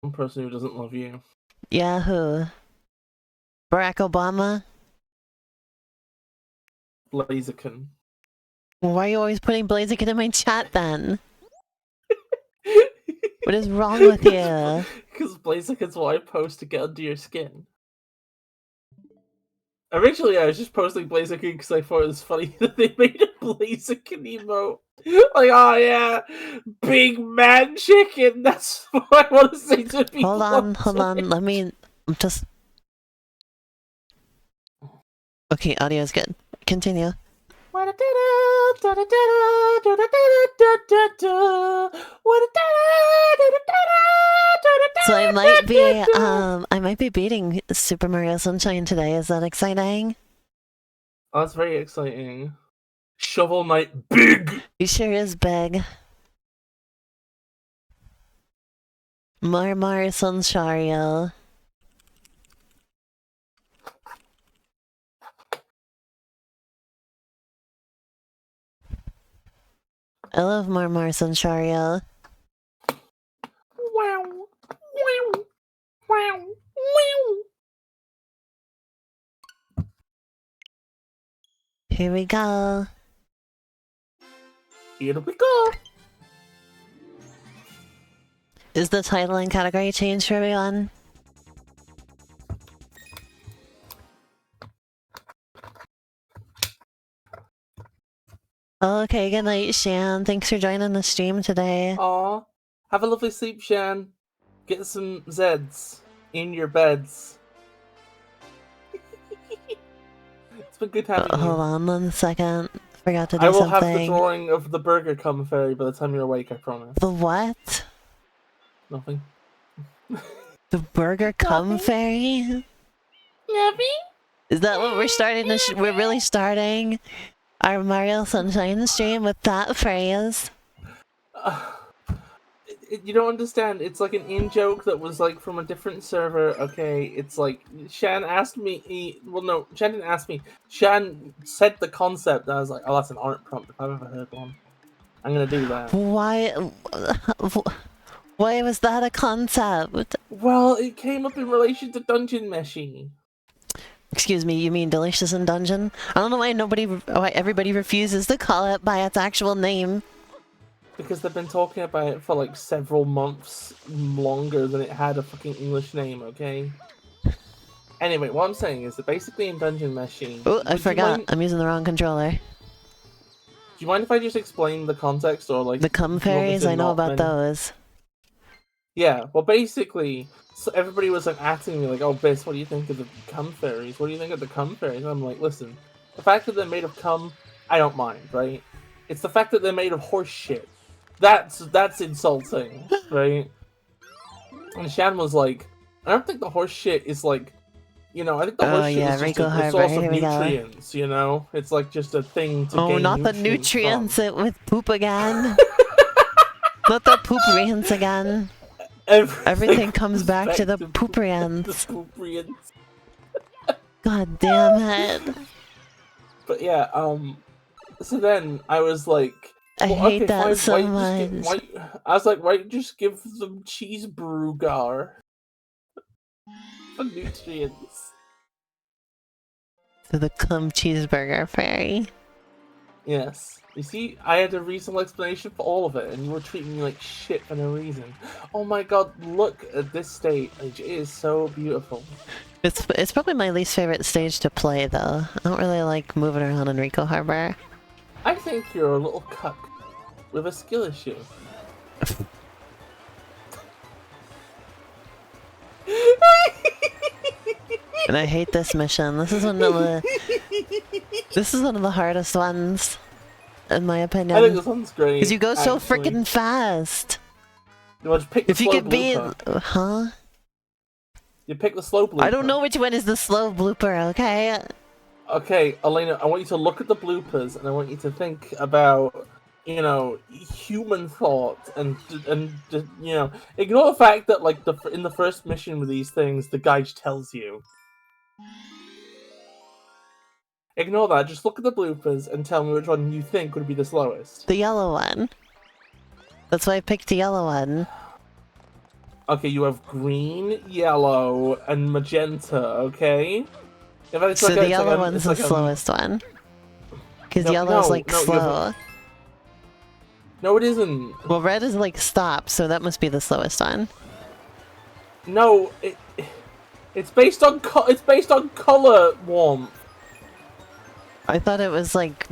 one person who doesn't love you. Yahoo. Barack Obama? Blaziken. Why are you always putting Blaziken in my chat then? What is wrong with you? Because Blaziken's what I post to get under your skin. Originally, I was just posting Blaziken because I thought it was funny that they made a Blaziken emote. Like, oh yeah, big man chicken. That's what I want to say to people. Hold on. Let me just. Okay, audio is good. Continue. So I might be beating Super Mario Sunshine today. Is that exciting? Oh, that's very exciting. Shovel Knight big! He sure is big. Mario Sunshine. I love Mario Sunshine. Wow. Wow. Wow. Wow. Here we go. Here we go. Is the title and category changed for everyone? Okay, good night, Shan. Thanks for joining the stream today. Aw. Have a lovely sleep, Shan. Get some Zeds in your beds. It's been good having you. Hold on 1 second. Forgot to do I will something. have the drawing of the burger come fairy by the time you're awake, I promise. The what? Nothing. The burger cum fairy? Nothing? Is that what we're starting to we're really starting our Mario Sunshine stream with that phrase? You don't understand. It's like an in-joke that was like from a different server. Okay, it's like Shan asked me. Well, no, Shan didn't ask me. Shan said the concept. And I was like, oh, that's an art prompt if I've ever heard one. I'm gonna do that. Why was that a concept? Well, it came up in relation to Dungeon Meshi. Excuse me, you mean Delicious in Dungeon? I don't know why everybody refuses to call it by its actual name. Because they've been talking about it for like several months longer than it had a fucking English name, okay? Anyway, what I'm saying is that basically in Dungeon Meshi... Oh, I forgot. I'm using the wrong controller. Do you mind if I just explain the context, or like... The cum fairies? I know about those. Yeah, well basically, so everybody was like asking me like, oh Bis, what do you think of the cum fairies? What do you think of the cum fairies? And I'm like, listen, the fact that they're made of cum, I don't mind, right? It's the fact that they're made of horse shit. That's insulting, right? And Shan was like, I don't think the horse shit is like, you know, I think the horse shit is just a source of nutrients, you know? It's like just a thing to gain not the nutrients with poop again. Not the poop rains again. Everything comes back to the pooprians. God damn it. But yeah, so then I was like, well, I hate that so much. I was like, why just give them cheeseburger for nutrients? To the cum cheeseburger fairy. Yes. You see, I had a reasonable explanation for all of it, and you were treating me like shit for no reason. Oh my god, look at this stage. It is so beautiful. It's probably my least favorite stage to play, though. I don't really like moving around in Rico Harbor. I think you're a little cuck with a skill issue. And I hate this mission. This is one of the hardest ones, in my opinion. I think this one's great. Because you go so freaking fast. You want to pick the slow blooper? Huh? You pick the slow blooper. I don't know which one is the slow blooper, okay? Okay, Elena, I want you to look at the bloopers, and I want you to think about, you know, human thought, and you know, ignore the fact that, like, in the first mission with these things, the guy just tells you. Ignore that, just look at the bloopers and tell me which one you think would be the slowest. The yellow one. That's why I picked the yellow one. Okay, you have green, yellow, and magenta. Okay. In fact, So the yellow one's the slowest one. Because yellow's like slow. No, it isn't. Well, red is like stop, so that must be the slowest one. No, it's based on color warmth. I thought it was like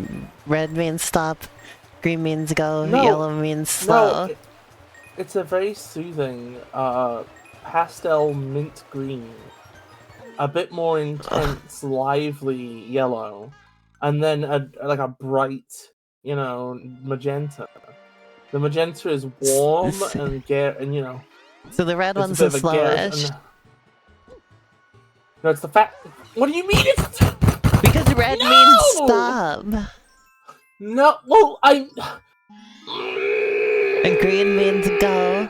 red means stop, green means go, yellow means slow. No, it's a very soothing pastel mint green. A bit more intense, lively yellow. And then like a bright, magenta. The magenta is warm and So the red one's the slowest. No, it's the fact. What do you mean? It's because red means stop. No, well, and green means go.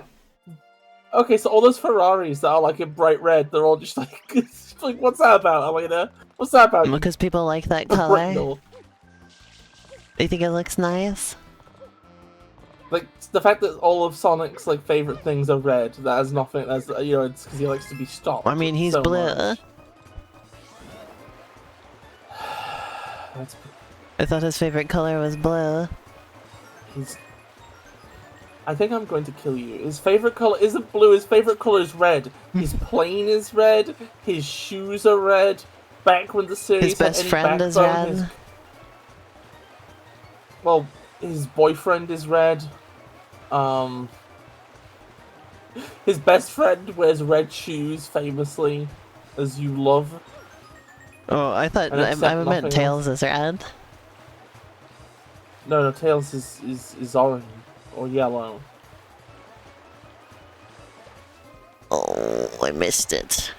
Okay, so all those Ferraris that are like in bright red, they're all just like, like what's that about, Elena? What's that about? Because people like that color. They think it looks nice. Like the fact that all of Sonic's like favorite things are red. That has nothing. That's it's because he likes to be stopped. I mean, he's so blue. I thought his favorite color was blue. I think I'm going to kill you. His favorite color isn't blue. His favorite color is red. His plane is red. His shoes are red. Back when the series his best friend is red. Well, his boyfriend is red. His best friend wears red shoes, famously, as you love. Oh, I thought I meant Tails is red. No, Tails is orange or yellow. Oh, I missed it.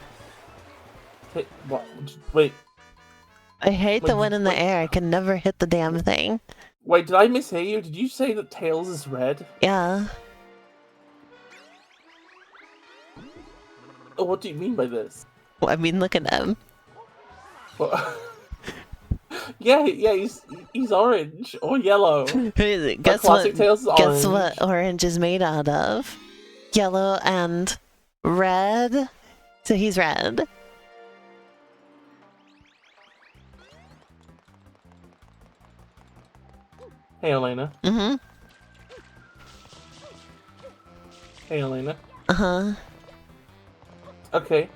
What? Wait. I hate the one in the air. I can never hit the damn thing. Wait, did I mishear you? Did you say that Tails is red? Yeah. Oh, what do you mean by this? Well, I mean, look at him. Well, yeah, he's orange or yellow. Guess what orange is made out of? Yellow and red. So he's red. Hey, Elena. Mm-hmm. Hey, Elena. Uh-huh. Okay.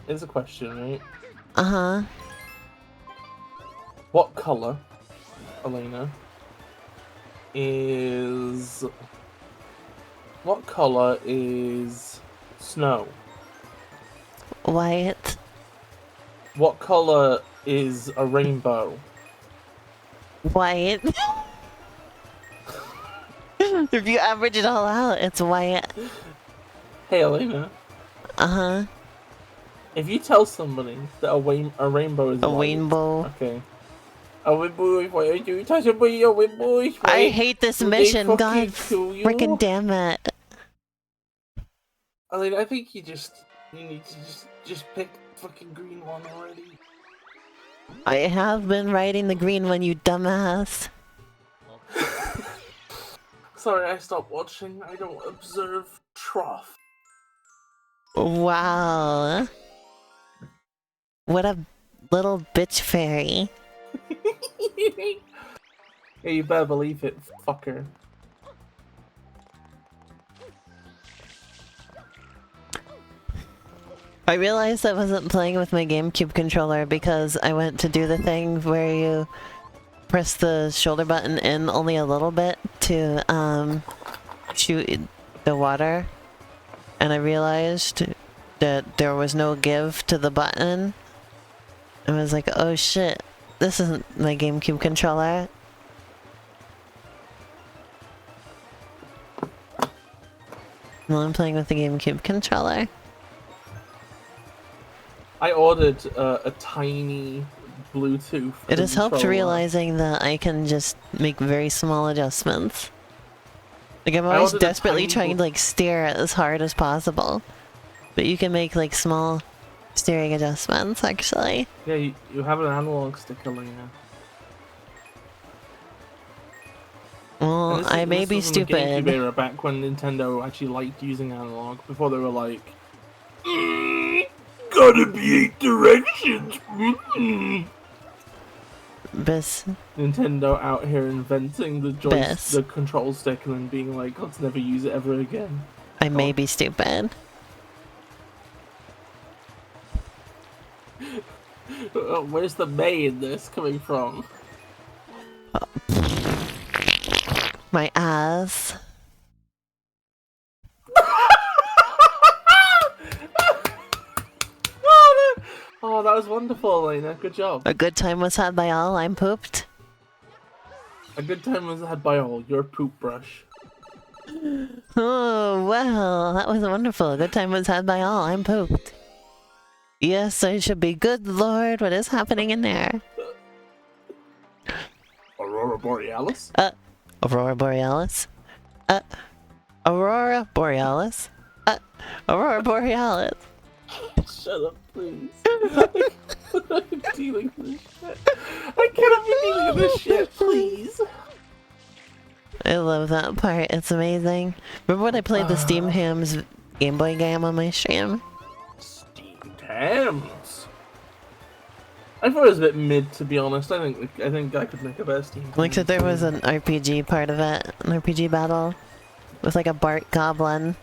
Here's a question, right? Uh-huh. What color, Elena, is... What color is snow? White. What color is a rainbow? White. If you average it all out, it's white. Hey, Elena. Uh-huh. If you tell somebody that a rainbow is a rainbow. Okay. A rainbow is white. You tell somebody a rainbow is white. I hate this mission. God freaking damn it. Elena, I think you need to just pick fucking green one already. I have been writing the green one, you dumbass. Sorry, I stopped watching. I don't observe trough. Wow. What a little bitch fairy. Yeah, you better believe it, fucker. I realized I wasn't playing with my GameCube controller because I went to do the thing where you press the shoulder button in only a little bit to shoot the water, and I realized that there was no give to the button. I was like, oh shit, this isn't my GameCube controller. Well, I'm playing with the GameCube controller. I ordered a tiny Bluetooth. It has helped realizing that I can just make very small adjustments. Like, I'm always desperately trying to like steer as hard as possible. But you can make like small steering adjustments, actually. Yeah, you have an analog stick, Elena. Well, I may this be was in the GameCube stupid. era, back when Nintendo actually liked using analog, before they were like, gotta be 8 directions. Bis, Nintendo out here inventing bis. the control stick and then being like, let's never use it ever again. I Go may on. be stupid. Where's the May in this coming from? My ass. Oh, that was wonderful, Elena. Good job. A good time was had by all. I'm pooped. A good time was had by all. Your poop brush. Oh, well, that was wonderful. A good time was had by all. I'm pooped. Yes, I should be. Good lord, what is happening in there? Aurora Borealis? Aurora Borealis? Aurora Borealis? Aurora Borealis. Shut up, please. I'm dealing with this shit. I cannot be dealing with this shit, please. I love that part. It's amazing. Remember when I played the Steam Hams Game Boy game on my stream? Steamed hams. I thought it was a bit mid, to be honest. I think I could make a better Steam. Like that there was an RPG part of it, an RPG battle with like a Bart Goblin.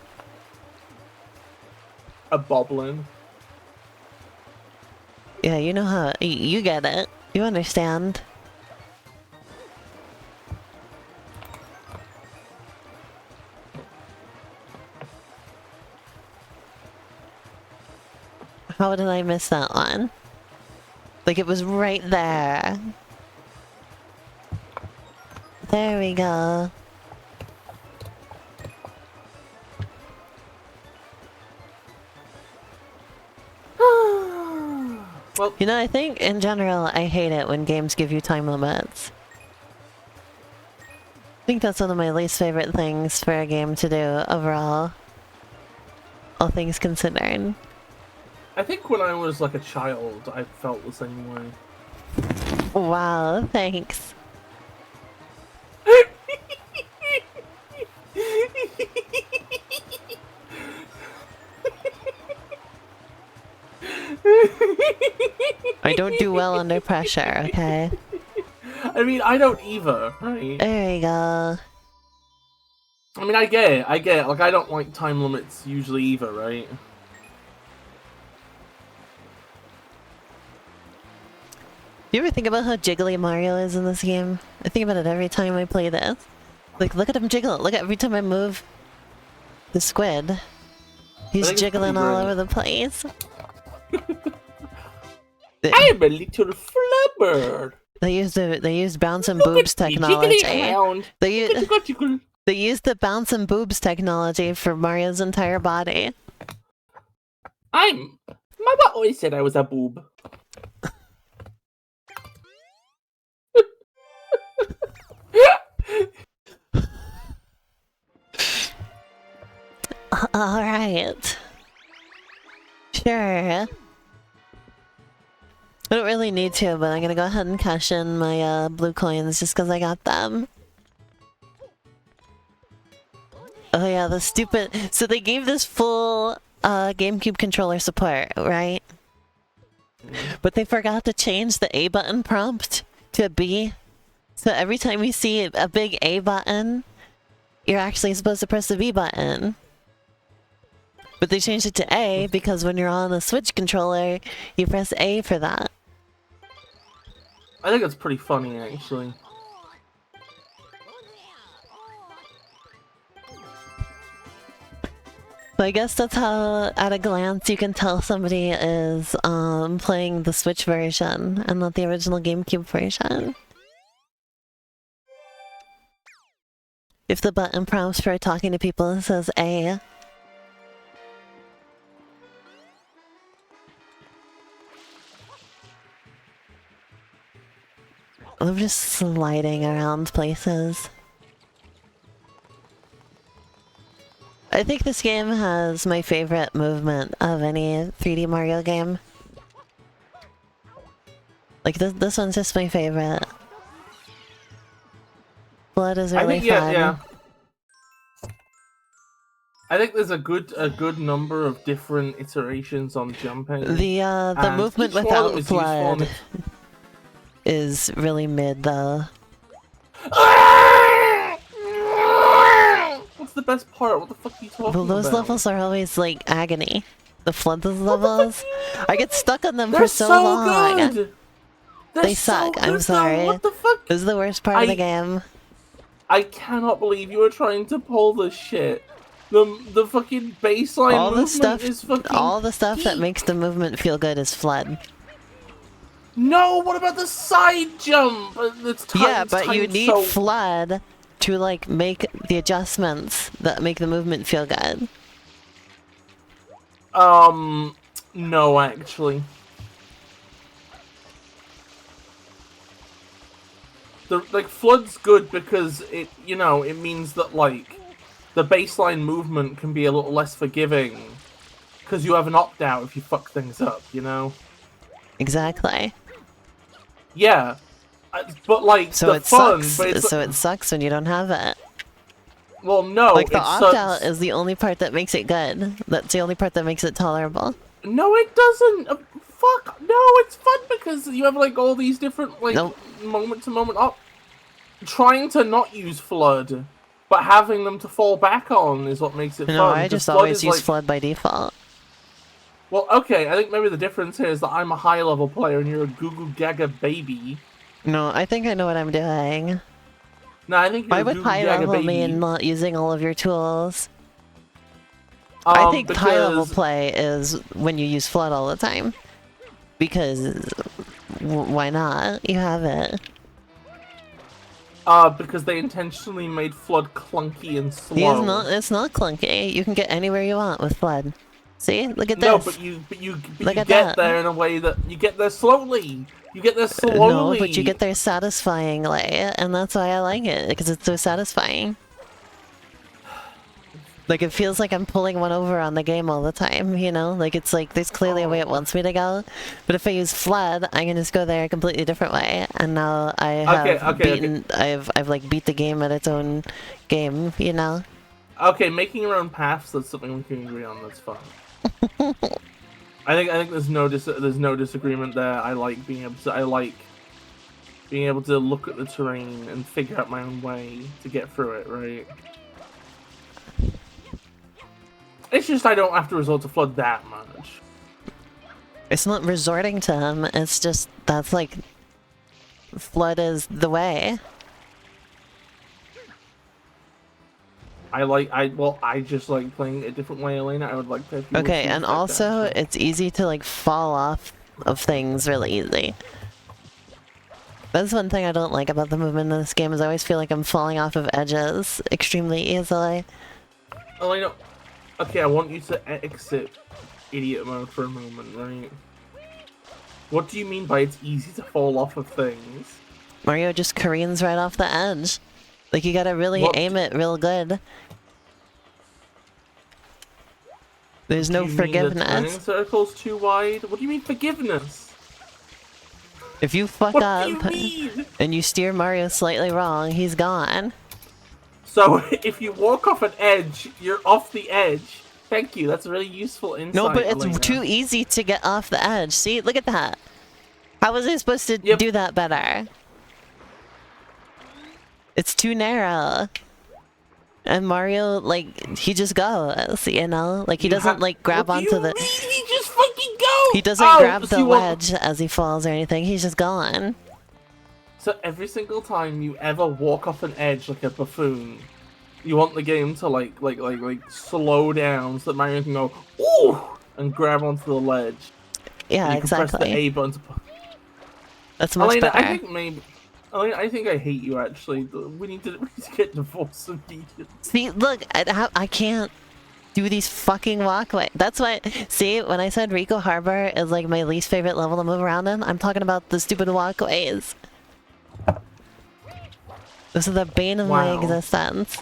A boblin. Yeah, you know how you get it. You understand. How did I miss that one? Like it was right there. There we go. Well, You know, I think in general I hate it when games give you time limits. I think that's one of my least favorite things for a game to do overall. All things considered. I think when I was like a child, I felt the same way. Wow, thanks. I don't do well under pressure, okay? I mean, I don't either, right? There we go. I mean, I get it. Like, I don't like time limits usually either, right? You ever think about how jiggly Mario is in this game? I think about it every time I play this. Like, look at him jiggle. Look at every time I move the squid. He's jiggling all over the place. I'm a little flubber. They used bounce and boobs technology. They used the bounce and boobs technology for Mario's entire body. Mama always said I was a boob. Alright. Sure. I don't really need to, but I'm gonna go ahead and cash in my blue coins just because I got them. Oh yeah, the stupid... So they gave this full GameCube controller support, right? But they forgot to change the A button prompt to a B. So every time you see a big A button, you're actually supposed to press the B button. But they changed it to A because when you're on a Switch controller, you press A for that. I think it's pretty funny, actually. So I guess that's how, at a glance, you can tell somebody is playing the Switch version and not the original GameCube version. If the button prompts for talking to people says A. I'm just sliding around places. I think this game has my favorite movement of any 3D Mario game. Like this one's just my favorite. Flood is I really think fun. yeah. I think there's a good number of different iterations on jumping. The movement each one of them without is useful. Flood is really mid though. What's the best part? What the fuck are you talking Well, those about? levels are always like agony. The Floodless What the fuck levels, do you I get stuck on them They're for so so long. good. They're They so suck. I'm good though. sorry. What the fuck? This is the worst part of the game. I cannot believe you were trying to pull this shit. The fucking baseline All the movement stuff, is fucking all the stuff that peak. makes the movement feel good is Flood. No, what about the side jump? Yeah, but you need so... Flood to like make the adjustments that make the movement feel good. No, actually. Flood's good because it means that like the baseline movement can be a little less forgiving because you have an opt-out if you fuck things up, Exactly. Yeah, but like So the it fun, sucks. but it's So it sucks when you don't have it. well, no, Like the it opt-out sucks. is the only part that makes it good. That's the only part that makes it tolerable. No, it doesn't. Fuck. No, it's fun because you have like all these different like Nope. moment to moment up. Trying to not use Flood, but having them to fall back on is what makes it No, fun. I Because just Flood always is use like, Flood by default. well, okay. I think maybe the difference here is that I'm a high level player and you're a Goo Goo Gaga baby. No, I think I know what I'm doing. No, I think you're Why a would Goo Goo high Gaga level baby. mean not using all of your tools? I think high level Because play is when you use Flood all the time. Because why not? You have it. because they intentionally made Flood clunky and It's not clunky. You can get anywhere you want with Flood. See? Look at this. No, but you Look at get that. there in a way that you get there slowly. You get there slowly. No, but you get there satisfyingly, and that's why I like it, because it's so satisfying. Like, it feels like I'm pulling one over on the game all the time, Like, it's like, there's clearly a way it wants me to go. But if I use Flood, I can just go there a completely different way. And now I have I've like beat the game at its own game, Okay, making your own paths, that's something we can agree on, that's fun. I think there's no disagreement there. I like being able to look at the terrain and figure out my own way to get through it, right? It's just I don't have to resort to Flood that much. It's not resorting to him, it's just, that's like, Flood is the way. I just like playing a different way, Elena. I would like to. Okay, and also, it's easy to like fall off of things really easy. That's one thing I don't like about the movement in this game, is I always feel like I'm falling off of edges extremely easily. Elena, okay, I want you to exit idiot mode for a moment, right? What do you mean by it's easy to fall off of things? Mario just careens right off the edge. Like, you gotta really aim it real good. There's no forgiveness. The turning circle's too wide? What do you mean forgiveness? If you fuck What up do you mean? and you steer Mario slightly wrong, he's gone. So if you walk off an edge, you're off the edge. Thank you. That's a really useful insight. No, but it's Elena. too easy to get off the edge. See, look at that. How was I supposed to do that better? It's too narrow. And Mario, like, he just goes, Like, he doesn't, like, grab onto the... He just fucking goes! He doesn't grab the ledge as he falls or anything. He's just gone. So every single time you ever walk off an edge like a buffoon, you want the game to, like slow down so that Mario can go, ooh! And grab onto the ledge. Yeah, and you exactly. can press the A button to... That's much Elena, better. I think I hate you, actually. We need to get divorced immediately. See, look, I can't do these fucking walkways. That's why, see, when I said Rico Harbor is like my least favorite level to move around in, I'm talking about the stupid walkways. This is the bane of my existence.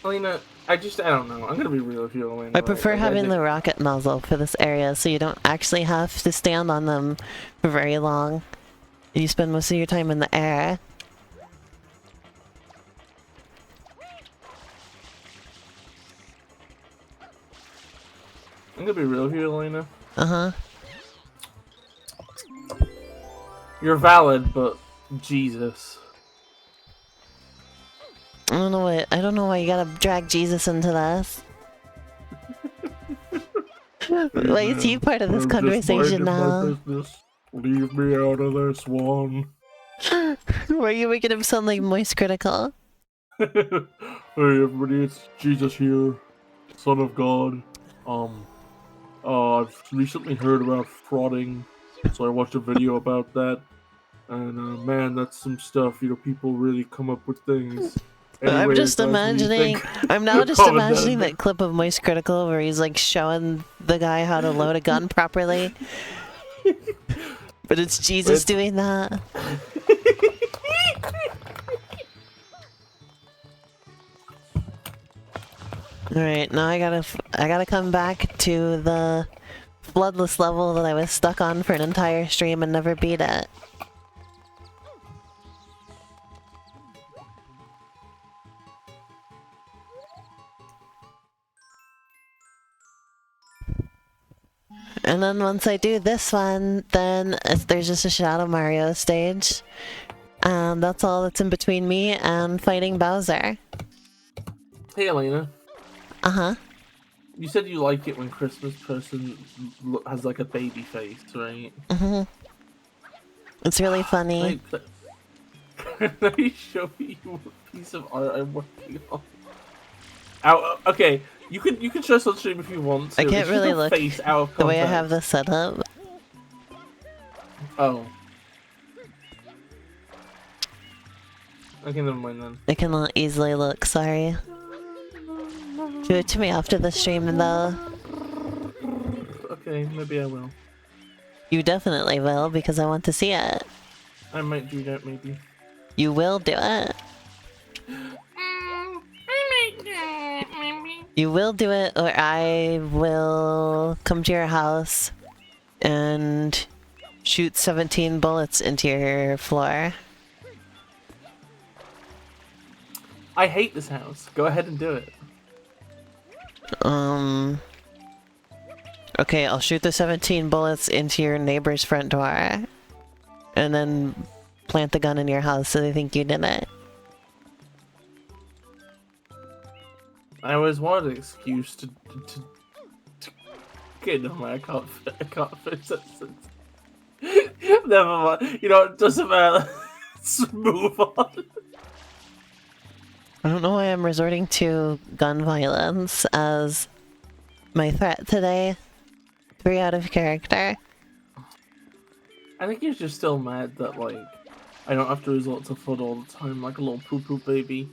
Elena, I don't know. I'm gonna be real with you, Elena. I prefer having the rocket nozzle for this area, so you don't actually have to stand on them for very long. You spend most of your time in the air. I'm gonna be real with you, Elena. Uh-huh. You're valid, but Jesus. I don't know why you gotta drag Jesus into this. Hey Why is he man, part of this I'm just conversation minding my now? business. Leave me out of this one. Why are you making him sound like Moist Critical? Hey everybody, it's Jesus here, Son of God. I've recently heard about frauding, so I watched a video about that, and man, that's some stuff. People really come up with things. I'm Anyways, just guys, what do you think? imagining. I'm now just Oh, imagining no. that clip of Moist Critical where he's like showing the guy how to load a gun properly. But it's Jesus It's doing that. Alright, now I gotta come back to the bloodless level that I was stuck on for an entire stream and never beat it. And then once I do this one, then there's just a Shadow Mario stage. And that's all that's in between me and fighting Bowser. Hey Elena, Uh-huh. you said you like it when Christmas person has like a baby face, right? Mm-hmm. It's really funny. Can I show you a piece of art I'm working on? Okay, you can show us on stream if you want to. I can't It's just really a look face out of the way I have context. this set up. Oh. Okay, never mind then. I cannot easily look, sorry. Do it to me after the stream though. Okay, maybe I will. You definitely will, because I want to see it. I might do that, maybe. You will do it. You will do it, or I will come to your house and shoot 17 bullets into your floor. I hate this house. Go ahead and do it. Okay, I'll shoot the 17 bullets into your neighbor's front door. And then plant the gun in your house so they think you did it. I always wanted an excuse to okay, never mind. I can't finish that sentence. Never mind. It doesn't matter. Let's move on. I don't know why I'm resorting to gun violence as my threat today. 3 out of character. I think you're just still mad that, like, I don't have to resort to FUD all the time like a little poo-poo baby.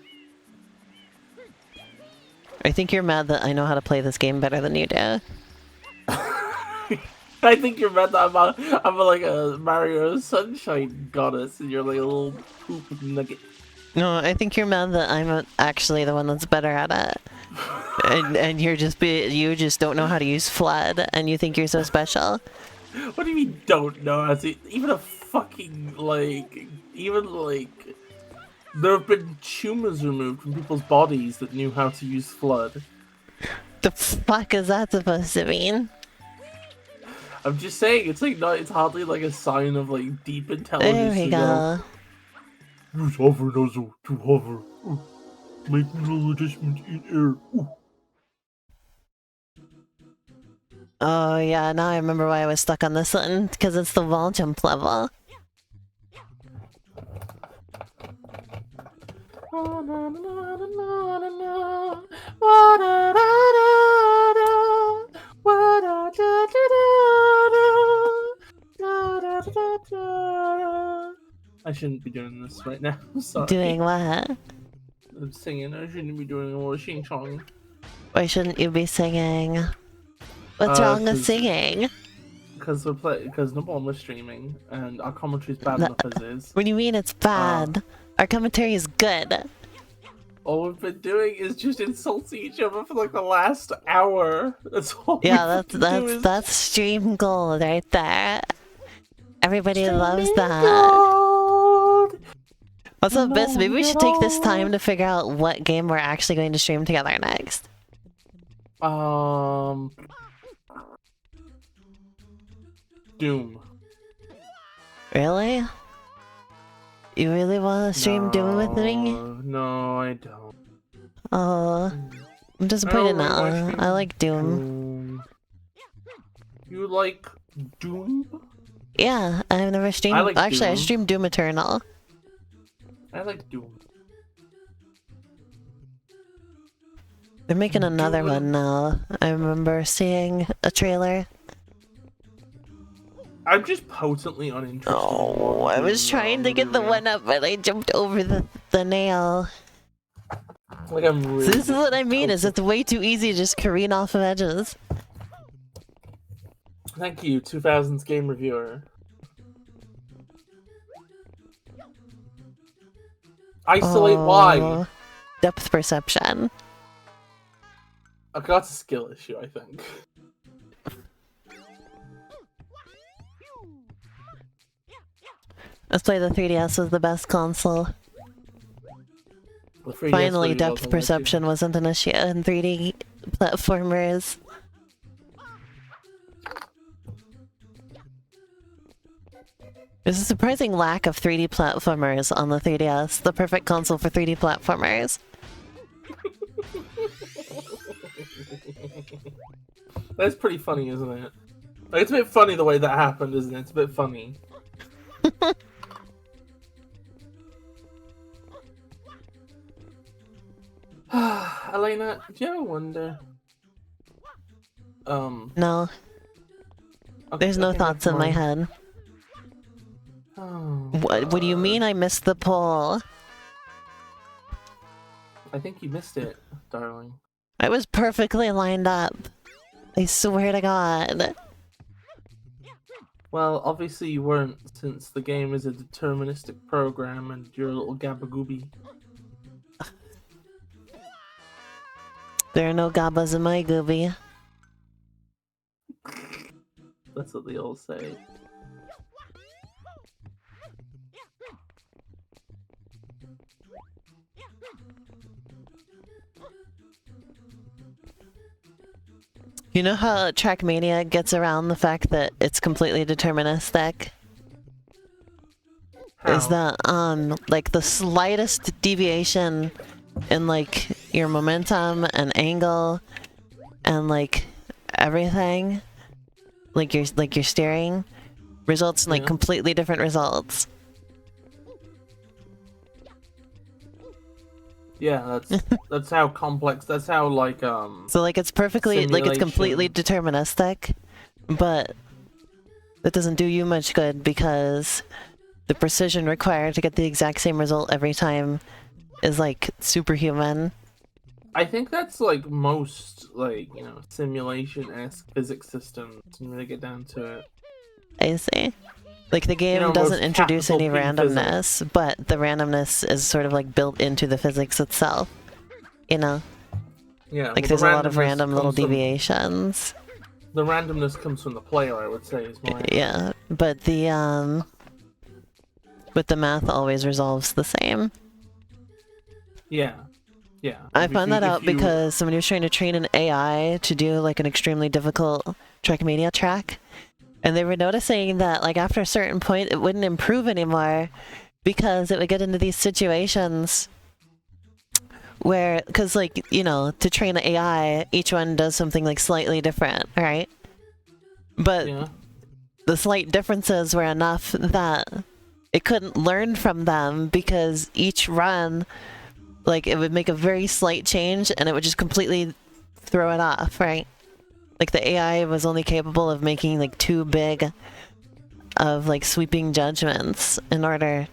I think you're mad that I know how to play this game better than you do. I think you're mad that I'm like a Mario Sunshine goddess and you're like a little poop nugget. No, I think you're mad that I'm actually the one that's better at it. And you just don't know how to use FLUDD and you think you're so special. What do you mean don't know? Even a fucking, there have been tumors removed from people's bodies that knew how to use FLUDD. The fuck is that supposed to mean? I'm just saying, it's hardly like a sign of like deep intelligence. There we go. Use hover nozzle to hover. Make little adjustments in air. Ooh. Oh yeah, now I remember why I was stuck on this one, because it's the wall jump level. I shouldn't be doing this right now. I'm sorry. Doing what? I'm singing. I shouldn't be doing more sing song. Why shouldn't you be singing? What's wrong with singing? Because number one, we're streaming, and our commentary is bad enough as is. What do you mean it's bad? Our commentary is good. All we've been doing is just insulting each other for like the last hour. That's all. Yeah, that's stream gold right there. Everybody loves that. Also, Bis, maybe we should take this time No. to figure out what game we're actually going to stream together next. Doom. Really? You really want to stream Doom with me? No, I don't. Oh, I'm I disappointed don't really wanna now. stream I like Doom. Doom. You like Doom? Yeah, I've never streamed. I like Actually, I Doom. streamed Doom Eternal. I like Doom. They're making another Doom. one now. I remember seeing a trailer. I'm just potently uninterested. Oh, I was trying to get the one up, but I jumped over the nail. Like I'm really. So this is what I mean, is it's way too easy to just careen off of edges. Thank you, 2000s game reviewer. Isolate Y. Depth perception. Okay, that's a skill issue, I think. Let's play the 3DS was the best console. The 3DS Finally, really depth wasn't perception wasn't an issue in 3D platformers. There's a surprising lack of 3D platformers on the 3DS, the perfect console for 3D platformers. That's pretty funny, isn't it? Like, it's a bit funny the way that happened, isn't it? It's a bit funny. Elena, do you ever wonder? No, Okay, there's no okay, thoughts never in my mind. head. Oh, What do you mean I missed the poll? I think you missed it, darling. I was perfectly lined up. I swear to God. Well, obviously you weren't, since the game is a deterministic program and you're a little gabagooby. There are no gabas in my gooby. That's what they all say. You know how Trackmania gets around the fact that it's completely deterministic? Is How? that, like, the slightest deviation in, like, your momentum and angle and, like, everything, like your steering, results in, like, Yeah. completely different results. Yeah, that's how complex. That's how So, like, it's perfectly, like, it's completely simulation. deterministic, but that doesn't do you much good because the precision required to get the exact same result every time is, like, superhuman. I think that's like most simulation-esque physics systems when they get down to it. I see. Like, the game most doesn't introduce any capital P randomness, but the randomness is sort of, like, built into the physics itself. You know? Yeah, Like, well, there's the a lot of randomness random little comes from- deviations. The randomness comes from the player, I would say, is more. Yeah, but the math always resolves the same. Yeah. Yeah. I If found you- that if out you- because somebody was trying to train an AI to do, like, an extremely difficult Trackmania track, and they were noticing that, like, after a certain point, it wouldn't improve anymore because it would get into these situations where, because, like, you know, to train an AI, each one does something, like, slightly different, right? But Yeah. the slight differences were enough that it couldn't learn from them because each run, like, it would make a very slight change and it would just completely throw it off, right? Like, the AI was only capable of making, like, too big of, like, sweeping judgments in order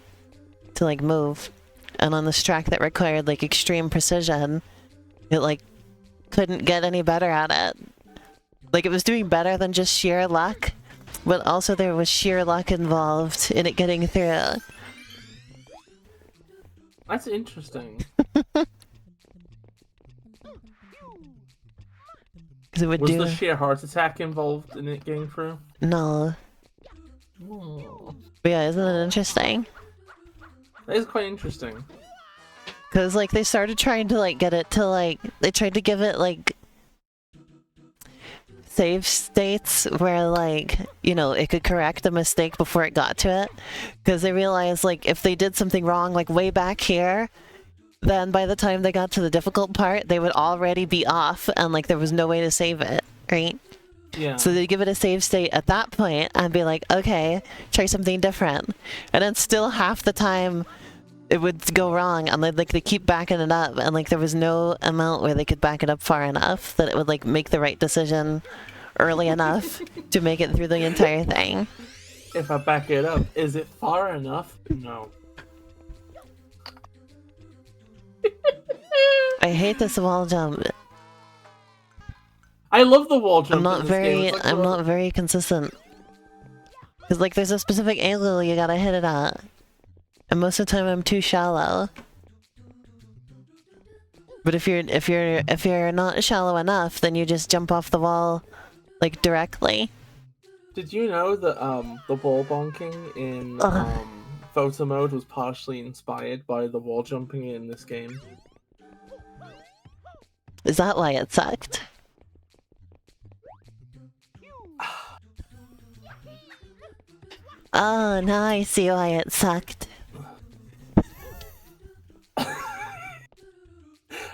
to, like, move. And on this track that required, like, extreme precision, it, like, couldn't get any better at it. Like, it was doing better than just sheer luck, but also there was sheer luck involved in it getting through. That's interesting. Because it would Was do... the sheer heart attack involved in it getting through? No. Oh, But yeah, isn't it interesting? That is quite interesting. Because, like, they started trying to, like, get it to, like, they tried to give it, like, save states where, like, you know, it could correct a mistake before it got to it. Because they realized, like, if they did something wrong, like, way back here, then by the time they got to the difficult part, they would already be off, and, like, there was no way to save it, right? Yeah. So they'd give it a save state at that point and be like, okay, try something different. And then still half the time it would go wrong, and they'd, like, they keep backing it up, and, like, there was no amount where they could back it up far enough that it would, like, make the right decision early enough to make it through the entire thing. If I back it up, is it far enough? No. I hate this wall jump. I love the wall jump. I'm not in this game. very, It's like I'm not very consistent. Cause, like, there's a specific angle you gotta hit it at, and most of the time I'm too shallow. But if you're not shallow enough, then you just jump off the wall, like, directly. Did you know that the wall bonking in photo mode was partially inspired by the wall jumping in this game? Is that why it sucked? Oh, now I see why it sucked.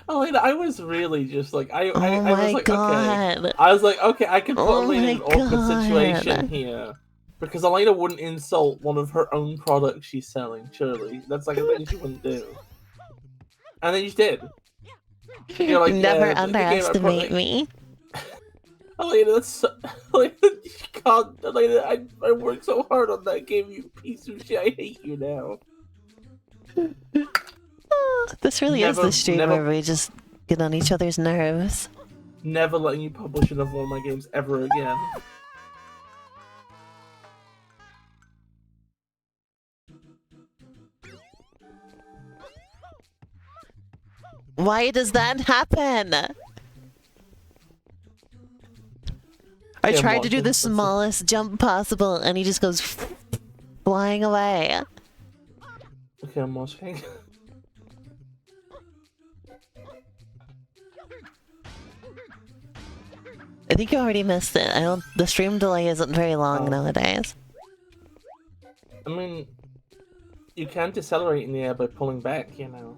Oh, and I was really just like, I Oh was my like, god. okay. I was like, okay, I can put Oh Elena in an my awkward God. situation here. Because Elena wouldn't insult one of her own products she's selling, surely. That's like a thing she wouldn't do. And then you did. You're like, Never yeah, underestimate me. Elena, that's so... Elena, you can't... Elena, I worked so hard on that game, you piece of shit. I hate you now. This really is the stream where we just get on each other's nerves. Never letting you publish another one of my games ever again. Why does that happen? I Yeah, tried to do watching, the that's it. smallest jump possible, and he just goes flying away. Okay, I'm watching. I think you already missed it. I don't. The stream delay isn't very long nowadays. I mean, you can decelerate in the air by pulling back, you know.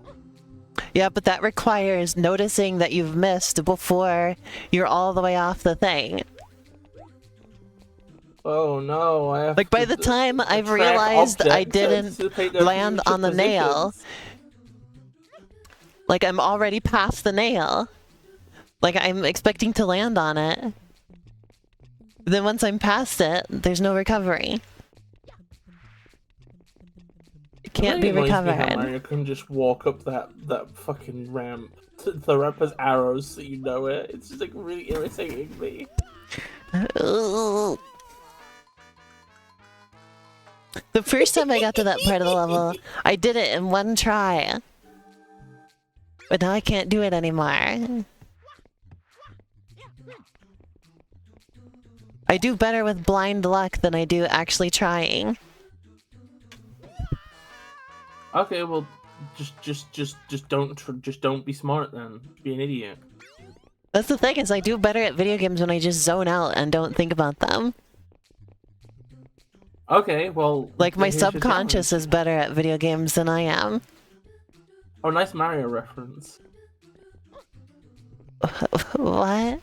Yeah, but that requires noticing that you've missed before you're all the way off the thing. Oh no, I have Like, by to the time I've track realized I objects to didn't anticipate their land future on the nail, positions. like, I'm already past the nail. Like, I'm expecting to land on it. Then once I'm past it, there's no recovery. It can't be Annoys me how recovered. Mario can just walk up that fucking ramp. The ramp has arrows, so you know it. It's just like really irritating me. The first time I got to that part of the level, I did it in one try. But now I can't do it anymore. I do better with blind luck than I do actually trying. Okay, well, just don't be smart then. Be an idiot. That's the thing, is I do better at video games when I just zone out and don't think about them. Okay, well... Like, my here's your subconscious challenge. is better at video games than I am. Oh, nice Mario reference. What?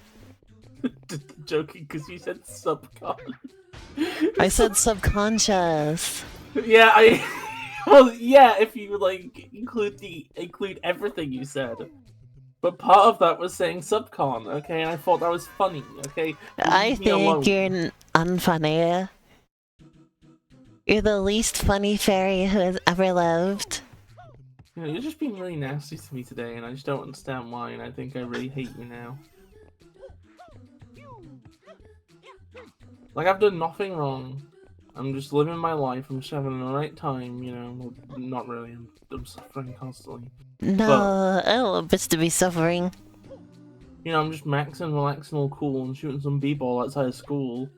Joking, because you said subcon. I said subconscious. Yeah, well, yeah, if you like include everything you said. But part of that was saying subcon, okay? And I thought that was funny, okay? I Leave me alone. think you're unfunny. You're the least funny fairy who has ever lived. You know, you're just being really nasty to me today, and I just don't understand why, and I think I really hate you now. Like, I've done nothing wrong. I'm just living my life. I'm just having the right time, you know. Well, not really. I'm suffering constantly. No, I don't want bitch to be suffering. You know, I'm just maxing, relaxing, all cool, and shooting some b-ball outside of school.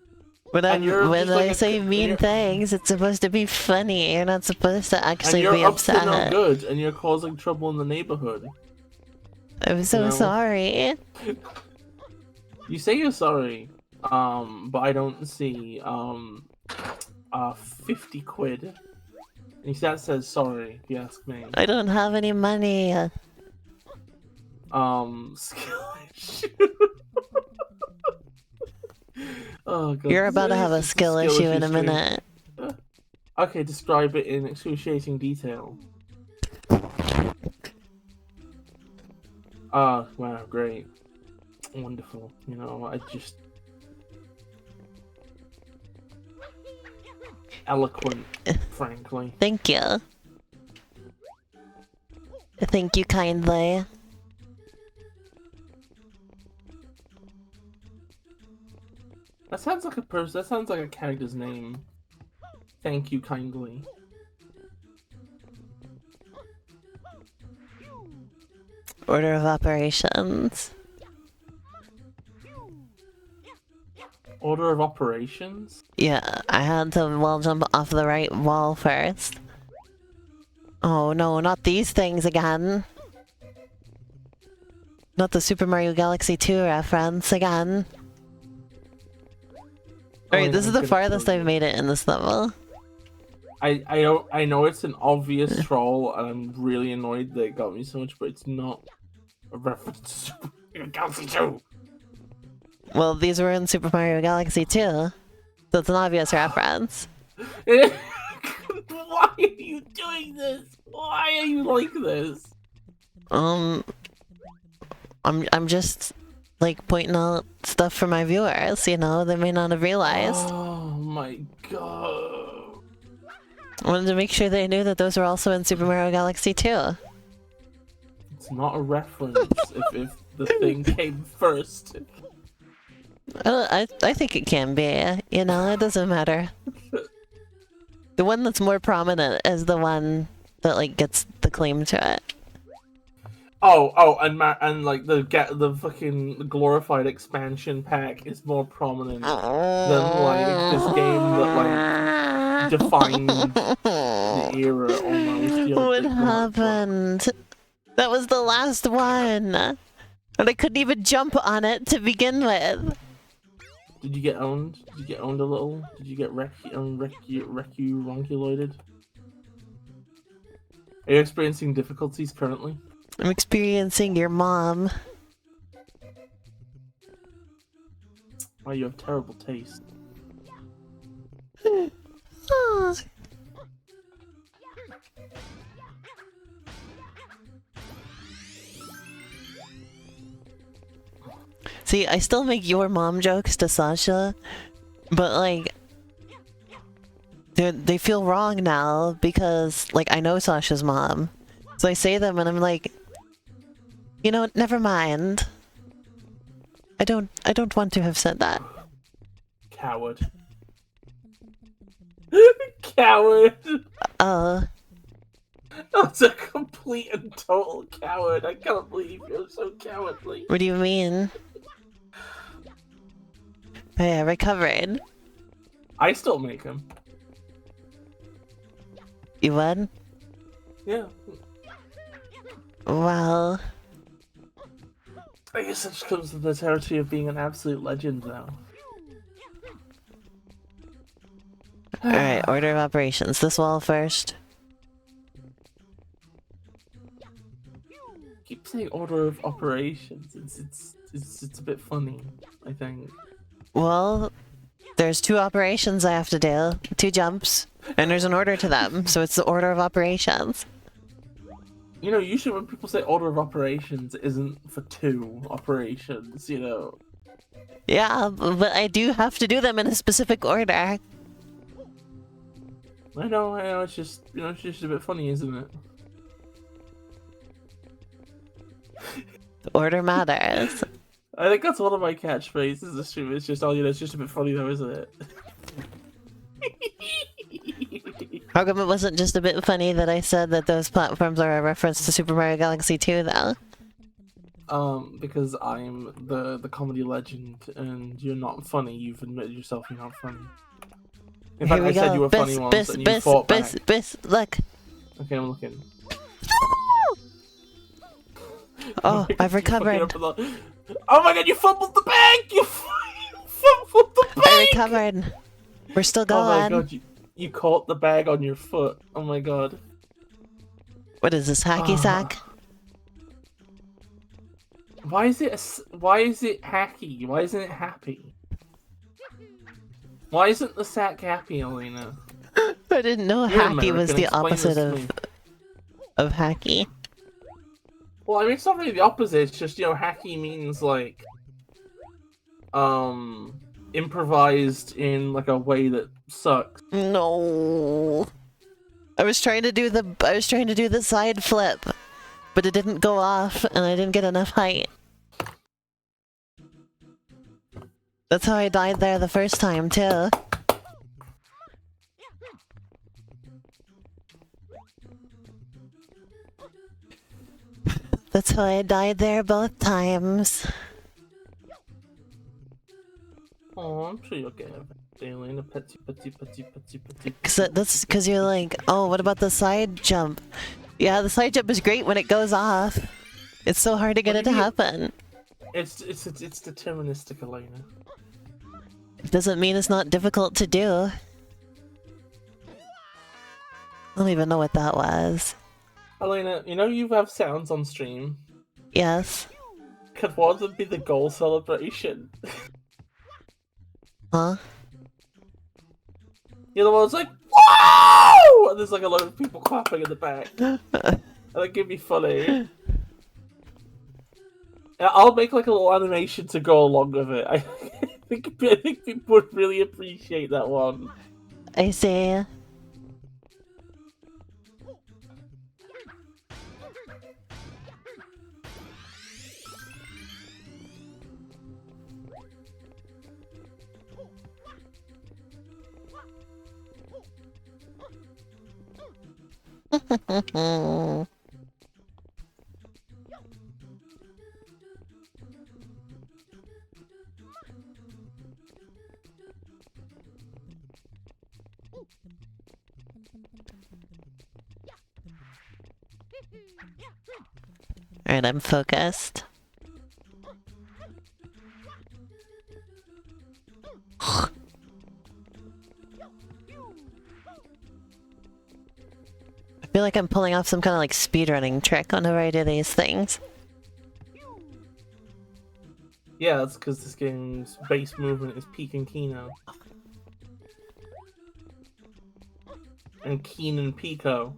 When And you're when just like I say mean things, it's supposed to be funny. You're not supposed to and actually you're be up to no upset. good, and you're causing trouble in the neighborhood. I'm You so know, sorry. you say you're sorry, but I don't see 50 quid. And that says sorry, if you ask me. I don't have any money. Skill issue. Oh god, You're about to have a it's a skill issue in a stream. minute. Okay, describe it in excruciating detail. Oh, wow, great. Wonderful. You know, I just... eloquent, frankly. Thank you. Thank you kindly. That sounds like a person. That sounds like a character's name. Thank you kindly. Order of operations. Order of operations? Yeah, I had to wall jump off the right wall first. Oh no, not these things again. Not the Super Mario Galaxy 2 reference again. Alright, this is the farthest I've made it in this level. I know it's an obvious troll, and I'm really annoyed that it got me so much, but it's not a reference to Super Mario Galaxy 2. Well, these were in Super Mario Galaxy 2, so it's an obvious reference. Why are you doing this? Why are you like this? I'm just like pointing out stuff for my viewers, you know, they may not have realized. Oh my god. I wanted to make sure they knew that those were also in Super Mario Galaxy 2. It's not a reference if the thing came first. I think it can be, you know, it doesn't matter. The one that's more prominent is the one that like gets the claim to it. And like the fucking glorified expansion pack is more prominent than like this game that like defined the era almost. What happened? That was the last one, and I couldn't even jump on it to begin with. Did you get owned? Did you get owned a little? Did you get ronculoided? Are you experiencing difficulties currently? I'm experiencing your mom. Oh, you have terrible taste. See, I still make your mom jokes to Sasha, but like, they feel wrong now because like I know Sasha's mom, so I say them and I'm like, you know, never mind. I don't want to have said that. Coward. Coward. That's a complete and total coward. I can't believe you're so cowardly. What do you mean? Oh yeah, recovered. I still make them. You would? Yeah. Well, I guess that just comes to the territory of being an absolute legend now. alright, order of operations. This wall first. Keep saying order of operations. It's a bit funny, I think. Well, there's 2 operations I have to do, 2 jumps, and there's an order to them, so it's the order of operations. You know, usually when people say order of operations, it isn't for 2 operations, you know. Yeah, but I do have to do them in a specific order. I know, it's just, you know, it's just a bit funny, isn't it? The order matters. I think that's one of my catchphrases this stream. It's just, oh, you know, it's just a bit funny though, isn't it? How come it wasn't just a bit funny that I said that those platforms are a reference to Super Mario Galaxy 2, though? Because I'm the comedy legend, and you're not funny. You've admitted yourself you're not funny. In Here fact, we I said you go. were funny once, and you Biss, fought back. look. Okay, I'm looking. Oh, I've recovered. Oh my god, you fumbled the bag! You fumbled the bag! I recovered. We're still going. Oh my god, you caught the bag on your foot. Oh my god. What is this, hacky sack? Why is it hacky? Why isn't it happy? Why isn't the sack happy, Elena? I didn't know You're hacky was American, the explain this opposite to me. of hacky. Well, I mean, it's not really the opposite. It's just, you know, hacky means like, improvised in like a way that sucks. No. I was trying to do the side flip, but it didn't go off, and I didn't get enough height. That's how I died there the first time too. That's how I died there both times. Oh, I'm sure you'll get it. Elena, petsy. That's because you're like, oh, what about the side jump? Yeah, the side jump is great when it goes off. It's so hard to get it to happen. It's deterministic, Elena. It doesn't mean it's not difficult to do. I don't even know what that was. Elena, you know you have sounds on stream. Yes. Could one of them be the goal celebration? Huh? The other one's like, whoa! And there's like a lot of people clapping in the back. That'd give me funny. I'll make like a little animation to go along with it. I think people would really appreciate that one. I see. Alright, I'm focused. I feel like I'm pulling off some kind of like speedrunning trick whenever I do these things. Yeah, that's because this game's base movement is peek and Kino. And Keen and Pico.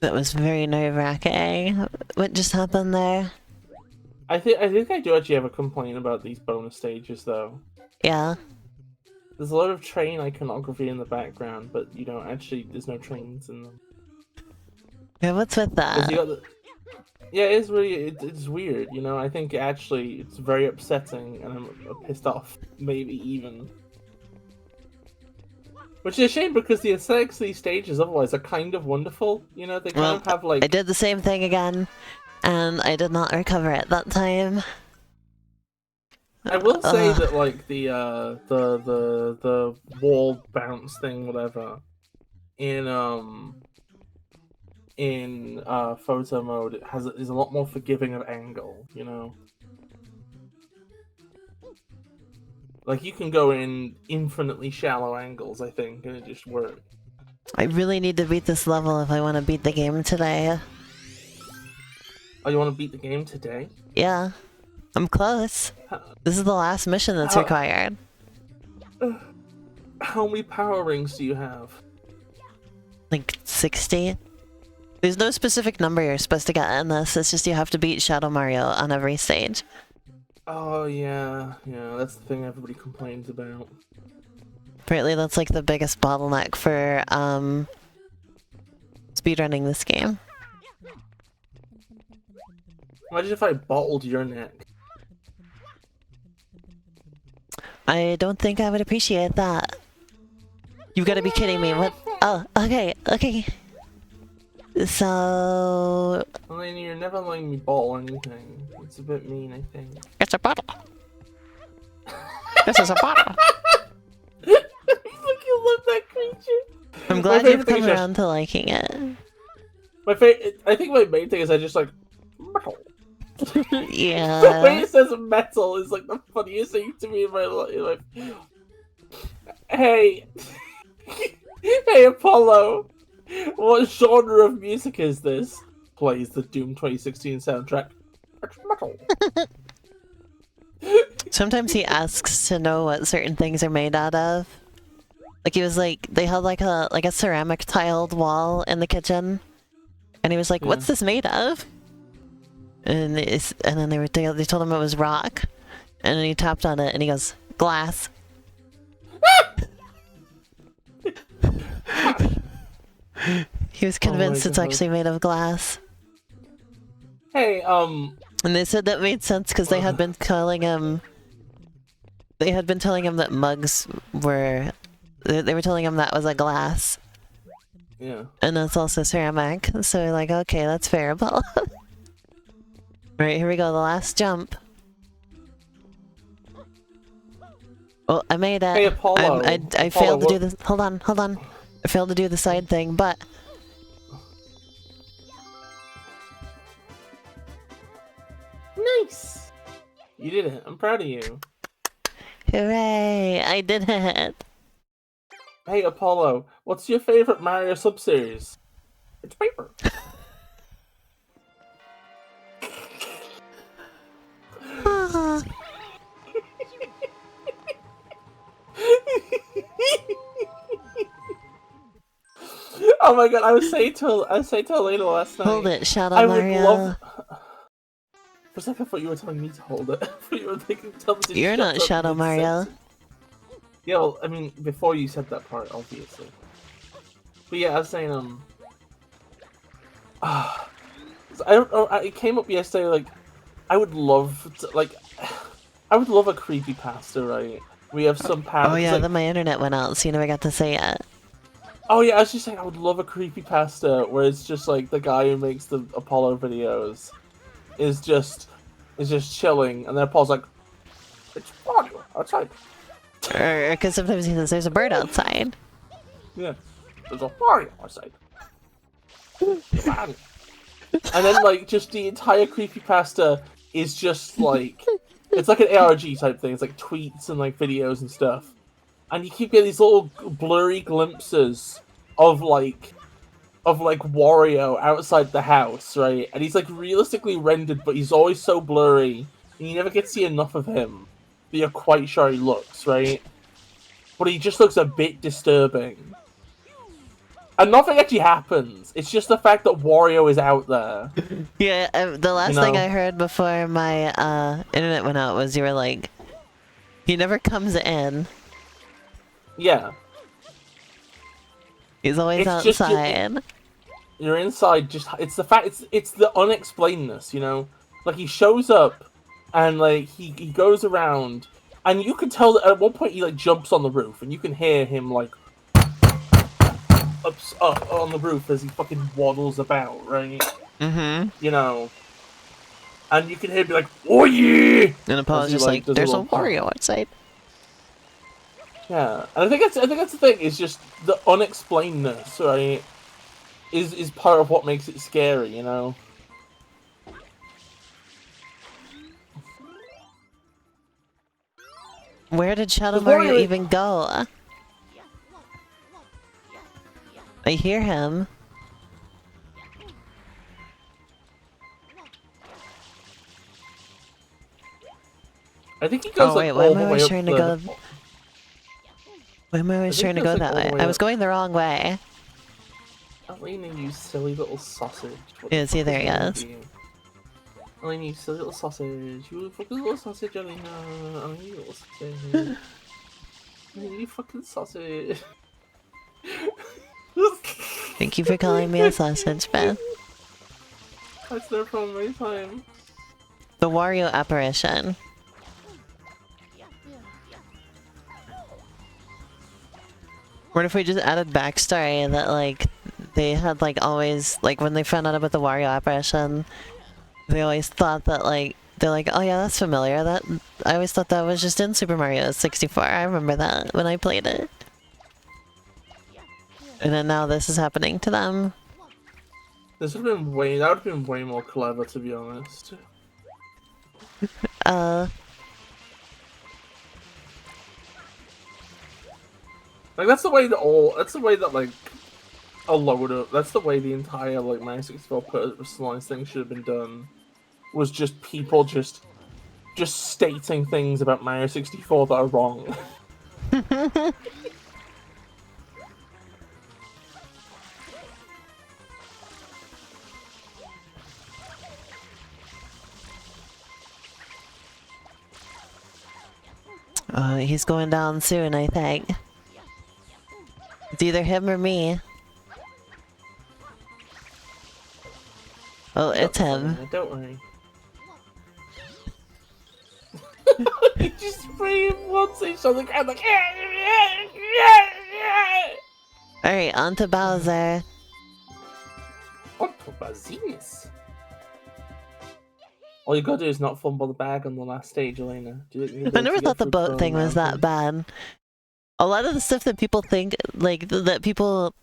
That was very nerve-wracking. What just happened there? I think I do actually have a complaint about these bonus stages, though. Yeah. There's a lot of train iconography in the background, but you don't actually. There's no trains in them. Yeah, what's with that? Yeah, it's really it's weird. You know, I think actually it's very upsetting, and I'm pissed off. Maybe even. Which is a shame because the aesthetics of these stages otherwise are kind of wonderful. You know, they kind of have like. I did the same thing again, and I did not recover it that time. I will say that like the wall bounce thing, whatever, in photo mode, is a lot more forgiving of angle. You know. Like, you can go in infinitely shallow angles, I think, and it just works. I really need to beat this level if I want to beat the game today. Oh, you want to beat the game today? Yeah. I'm close. This is the last mission that's required. How many power rings do you have? Like 60? There's no specific number you're supposed to get in this, it's just you have to beat Shadow Mario on every stage. Oh, yeah, that's the thing everybody complains about. Apparently that's like the biggest bottleneck for, speedrunning this game. Imagine if I bottled your neck. I don't think I would appreciate that. You've got to be kidding me. What? Oh, okay, okay. So... Elena, you're never letting me bottle anything. It's a bit mean, I think. It's a bottle. This is a bottle. Look, you love that creature. I'm My glad favorite you've thing come is just around to liking it. I think my main thing is I just like metal. The way Yeah. it says metal is like the funniest thing to me in my life. Hey, hey Apollo, what genre of music is this? Plays the Doom 2016 soundtrack. It's metal. Sometimes he asks to know what certain things are made out of. Like he was like, they had like a ceramic tiled wall in the kitchen, and he was like, Yeah. "What's this made of?" And then they told him it was rock, and then he tapped on it and he goes, "Glass." He was convinced it's God. actually made of glass. Hey, And they said that made sense because they had been telling him. They had been telling him that mugs were. They were telling him that was a glass. Yeah. And that's also ceramic. So we're like, okay, that's fair, but. Alright, here we go, the last jump. Oh, I made it. Hey, Apollo. I failed to do this. Hold on. I failed to do the side thing, but. Nice! You did it. I'm proud of you. Hooray! I did it! Hey, Apollo, what's your favorite Mario subseries? It's paper. Oh my god, I was saying to Elena last night. Hold it, Shadow I Mario. would love. For a second, I thought you were telling me to hold it. I thought you were thinking, tell me to You're shut not up Shadow Mario. mid-sentence. Yeah, well, I mean, before you said that part, obviously. But yeah, I was saying, I don't know. It came up yesterday. Like, I would love to, like, I would love a creepypasta, right? We have some power. Oh yeah, like, then my internet went out, so you never got to say it. Oh yeah, I was just saying I would love a creepypasta where it's just like the guy who makes the Apollo videos is just chilling, and then Apollo's like, "It's Mario outside." Or because sometimes he says there's a bird outside. Yeah, there's a Mario outside. Mario. And then like just the entire creepypasta is just like it's like an ARG type thing. It's like tweets and like videos and stuff. And you keep getting these little blurry glimpses of Wario outside the house, right? And he's like realistically rendered, but he's always so blurry, and you never get to see enough of him that you're quite sure he looks, right? But he just looks a bit disturbing. And nothing actually happens. It's just the fact that Wario is out there. Yeah, the last thing I heard before my internet went out was you were like, he never comes in. Yeah. He's always It's outside. You're inside. It's the fact. It's the unexplainedness. You know, like he shows up, and like he goes around, and you can tell that at one point he like jumps on the roof, and you can hear him like up on the roof as he fucking waddles about, right? Mm-hmm. You know, and you can hear him be like, "Oh yeah!" And Apollo's just like, there's a Wario outside. Yeah, and I think that's the thing. Is just the unexplainedness, right? Is part of what makes it scary, you know. Where did Shadow Mario even go? I hear him. I think he goes why am I always trying to go? Why am I always trying to go that way? I was going the wrong way. Elena, you silly little sausage. Yeah, see, there he is. Elena, you silly little sausage. You fucking little sausage, Elena. Elena, you little sausage. Elena, you fucking sausage. Thank you for calling me a sausage, Beth. That's their problem every time. The Wario apparition. What if we just added backstory that, like, they had, like, always, like, when they found out about the Wario apparition, they always thought that, like, they're like, oh yeah, that's familiar. That I always thought that was just in Super Mario 64. I remember that when I played it. And then now this is happening to them. This would have been way. That would have been way more clever, to be honest. Like that's the way that all. That's the way that like a load of. That's the way the entire like Mario 64 personalized thing should have been done. Was just people just stating things about Mario 64 that are wrong. He's going down soon, I think. It's either him or me. Oh, it's him. Don't worry. He just sprayed once each on the ground like. Alright, on to Bowser. On to Bazinus. All you gotta do is not fumble the bag on the last stage, Elena. I never thought the boat thing was that bad. A lot of the stuff that people think, like, that people,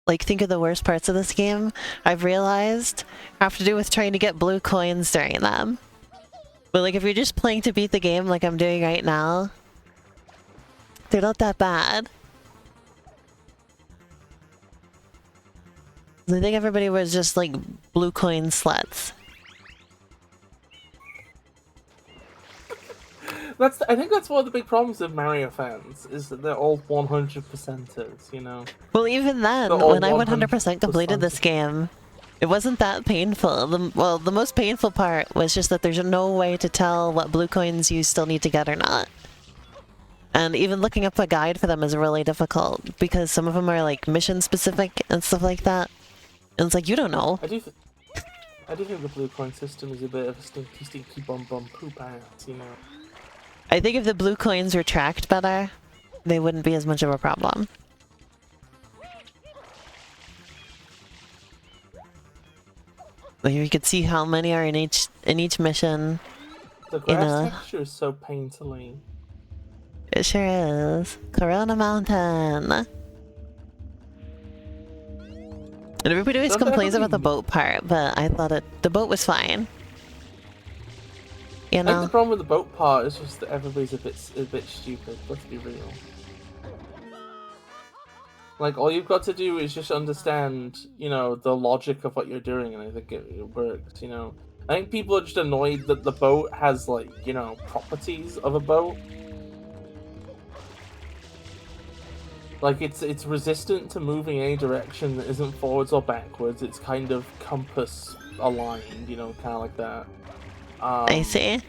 like, think are the worst parts of this game, I've realized, have to do with trying to get blue coins during them. But, like, if you're just playing to beat the game like I'm doing right now, they're not that bad. I think everybody was just, like, blue coin sluts. I think that's one of the big problems with Mario fans, is that they're all 100%ers, you know? Well, even then, when I 100% completed this game, it wasn't that painful. The most painful part was just that there's no way to tell what blue coins you still need to get or not. And even looking up a guide for them is really difficult, because some of them are, like, mission-specific and stuff like that. And it's like, you don't know. I do think the blue coin system is a bit of a stinky bum poop ass, you know? I think if the blue coins were tracked better, they wouldn't be as much of a problem. Like, you could see how many are in each mission. The grass texture is so painterly. It sure is. Corona Mountain. And everybody always complains about the boat part, but I thought the boat was fine. You know? I think the problem with the boat part is just that everybody's a bit stupid, let's be real. Like, all you've got to do is just understand, you know, the logic of what you're doing, and I think it works, you know? I think people are just annoyed that the boat has, like, you know, properties of a boat. Like, it's resistant to moving any direction that isn't forwards or backwards. It's kind of compass aligned, you know, kind of like that. I see.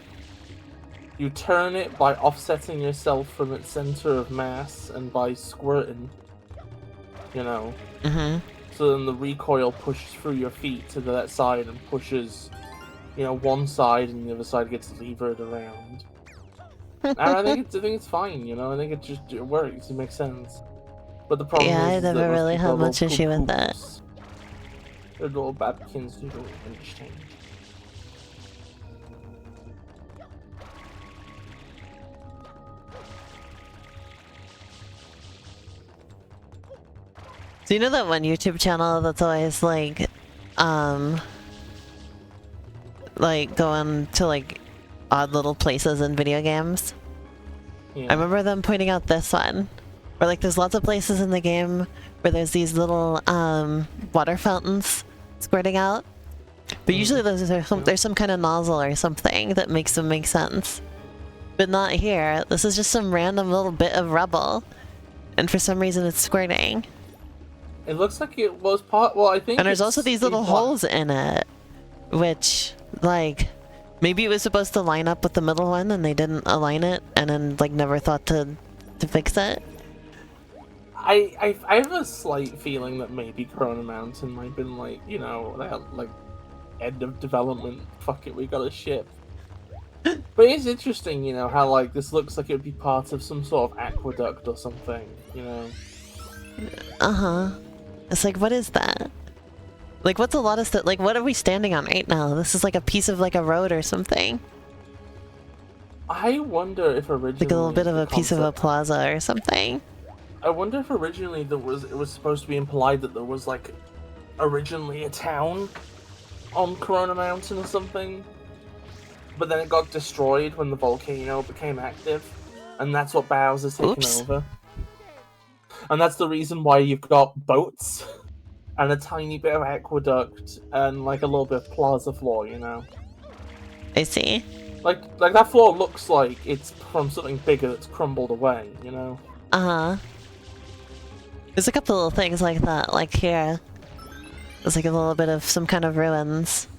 You turn it by offsetting yourself from its center of mass and by squirting, you know. So then the recoil pushes through your feet to that side and pushes, you know, one side, and the other side gets levered around. And I think it's fine, you know. I think it works. It makes sense. But the problem is I never really had much issue with that. They're little babkins who don't understand. So you know that one YouTube channel that's always like going to like odd little places in video games? Yeah. I remember them pointing out this one, where like there's lots of places in the game where there's these little water fountains squirting out, but usually there's some kind of nozzle or something that makes them make sense. But not here. This is just some random little bit of rubble, and for some reason it's squirting. It looks like it was part. Well, I think. And there's also these little holes in it, which, like, maybe it was supposed to line up with the middle one, and they didn't align it, and then like never thought to fix it. I have a slight feeling that maybe Corona Mountain might have been like, you know, that like end of development. Fuck it, we got a ship. But it's interesting, you know, how like this looks like it would be part of some sort of aqueduct or something, you know. Uh-huh. It's like, what is that? Like, what's a lot of stuff? Like, what are we standing on right now? This is like a piece of like a road or something. I wonder if originally Like a little bit of the a piece of a concept- plaza or something. I wonder if originally it was supposed to be implied that there was like originally a town on Corona Mountain or something, but then it got destroyed when the volcano became active, and that's what Bowser's taken Oops. over. And that's the reason why you've got boats and a tiny bit of aqueduct and like a little bit of plaza floor, you know. I see. Like that floor looks like it's from something bigger that's crumbled away, you know. Uh-huh. There's a couple little things like that, like here. There's like a little bit of some kind of ruins.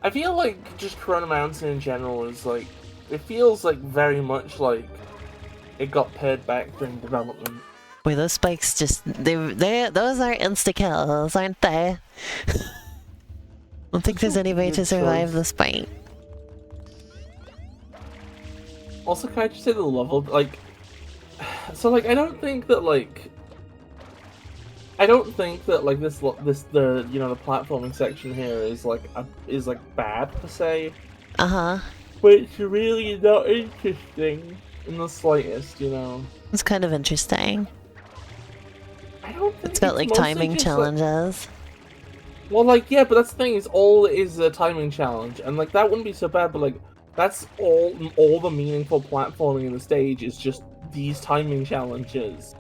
I feel like just Corona Mountain in general is like, it feels like very much like it got pared back during development. Wait, those spikes just those are insta kills, aren't they? I don't think there's any way to survive the spike. Also, can I just say the level, like, so like I don't think that like the you know the platforming section here is like bad per se. Uh-huh. But it's really not interesting in the slightest, you know. It's kind of interesting. I don't think it's got like timing challenges. Like, well, like yeah, but that's the thing is all it is a timing challenge, and like that wouldn't be so bad. But like that's all the meaningful platforming in the stage is just these timing challenges.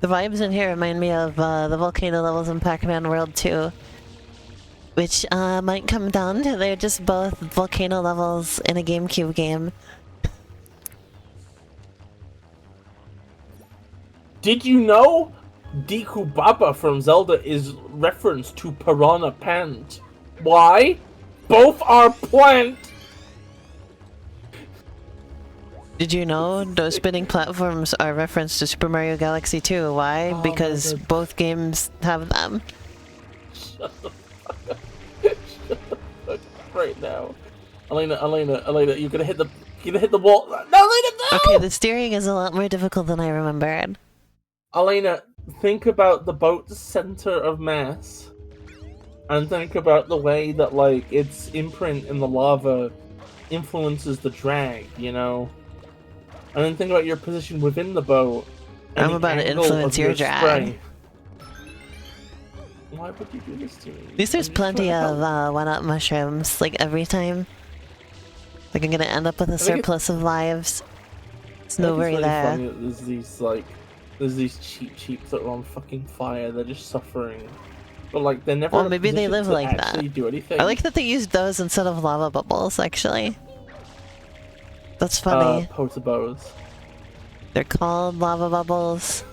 The vibes in here remind me of the volcano levels in Pac-Man World 2. Which might come down to they're just both volcano levels in a GameCube game. Did you know Deku Baba from Zelda is referenced to Piranha Plant? Why? Both are plant! Did you know those spinning platforms are referenced to Super Mario Galaxy 2? Why? Oh, because both games have them. Shut the fuck up. Shut the fuck up right now. Elena, you're gonna hit the wall. No, Elena, no! Okay, the steering is a lot more difficult than I remembered. Elena, think about the boat's center of mass. And think about the way that, like, its imprint in the lava influences the drag, you know? And then think about your position within the boat. And I'm about to influence your drag. Spray. Why would you do this to me? At least there's plenty of one-up mushrooms, like, every time. Like, I'm gonna end up with a surplus of lives. It's no worry there. Funny that there's these cheap that are on fucking fire, they're just suffering. But, like, they're never. Well, maybe they live like that. Do anything. I like that they used those instead of lava bubbles, actually. That's funny. Potobos. They're called lava bubbles.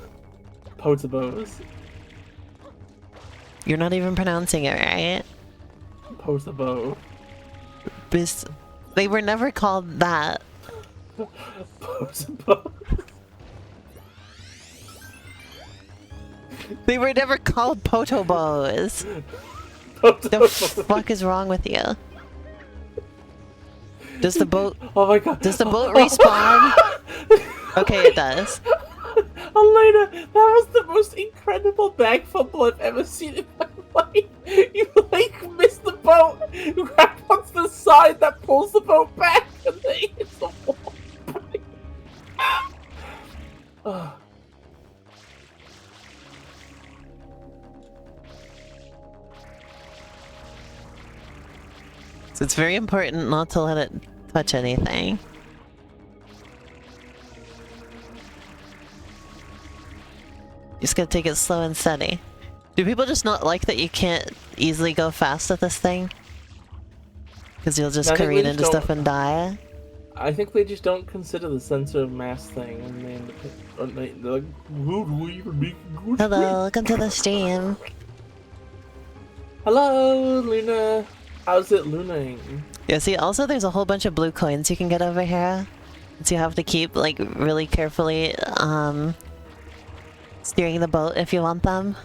Potobos. You're not even pronouncing it right. Potobo. They were never called that. Potobo. They were never called potobos. The fuck is wrong with you? Does the boat... Oh my god. Does the boat respawn? Okay, it does. Elena, that was the most incredible bag fumble I've ever seen in my life. You, like, missed the boat, grab onto the side that pulls the boat back, and then hits the wall. So it's very important not to let it touch anything. You just gotta take it slow and steady. Do people just not like that you can't easily go fast at this thing? Because you'll just careen into stuff and die? I think they just don't consider the center of mass thing, and they're like, who do we even make a good Hello, stream? welcome to the stream. Hello, Luna. How's it lunaing? Yeah, see, also there's a whole bunch of blue coins you can get over here. So you have to keep, like, really carefully, steering the boat if you want them.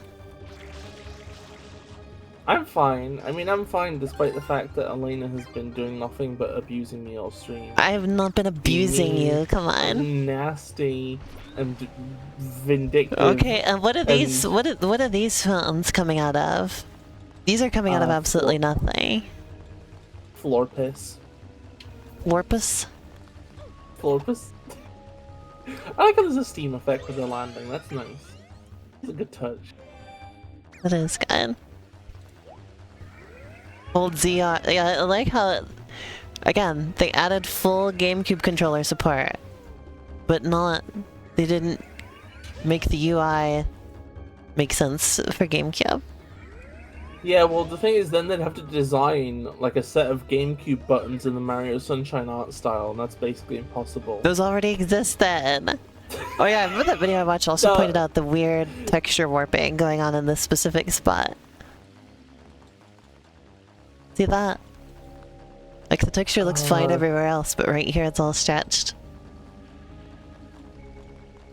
I'm fine. I mean, I'm fine despite the fact that Elena has been doing nothing but abusing me all stream. I have not been Being abusing mean you, come on. and nasty and vindictive Okay, and what are these, and what are these fountains coming out of? These are coming out of absolutely nothing. floor piss. Warpus? Floor piss? I like how there's a steam effect with the landing. That's nice. It's a good touch. That is good. Hold ZR. Yeah, I like how, again, they added full GameCube controller support, but not, they didn't make the UI make sense for GameCube. Yeah, well, the thing is, then they'd have to design like a set of GameCube buttons in the Mario Sunshine art style, and that's basically impossible. Those already existed. Oh yeah, I remember that video I watched also pointed out the weird texture warping going on in this specific spot. See that? Like the texture looks fine everywhere else, but right here it's all stretched.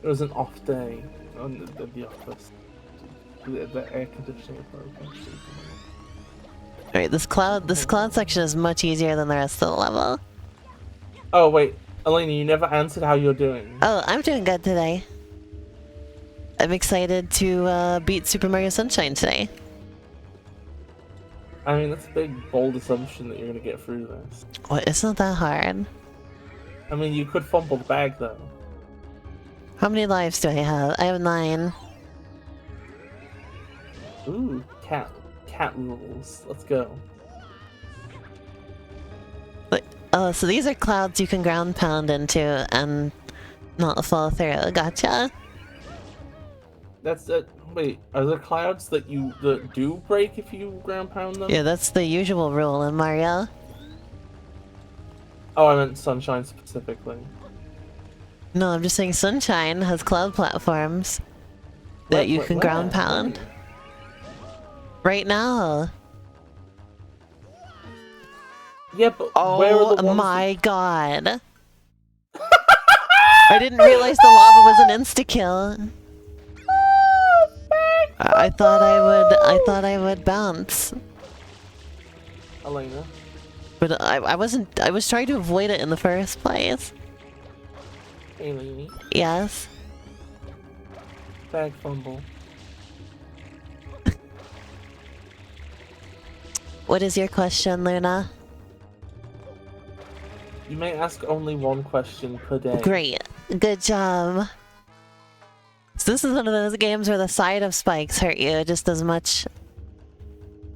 It was an off day on the office. The air conditioning broke. Alright, this cloud section is much easier than the rest of the level. Oh wait, Elena, you never answered how you're doing. Oh, I'm doing good today. I'm excited to beat Super Mario Sunshine today. I mean, that's a big, bold assumption that you're gonna get through this. Well, it's not that hard. I mean, you could fumble the bag though. How many lives do I have? I have 9. Ooh, cat rules. Let's go. Oh, so these are clouds you can ground pound into and not fall through. Gotcha. That's it. Wait, are there clouds that do break if you ground pound them? Yeah, that's the usual rule in Mario. Oh, I meant Sunshine specifically. No, I'm just saying Sunshine has cloud platforms that you can ground pound. Right now. Yeah, but where are the Oh ones my god. I didn't realize the lava was an insta-kill. I thought I would bounce. Elena. But I was trying to avoid it in the first place. Elena. Yes. Bag fumble. What is your question, Luna? You may ask only one question per day. Great. Good job. So this is one of those games where the side of spikes hurt you just as much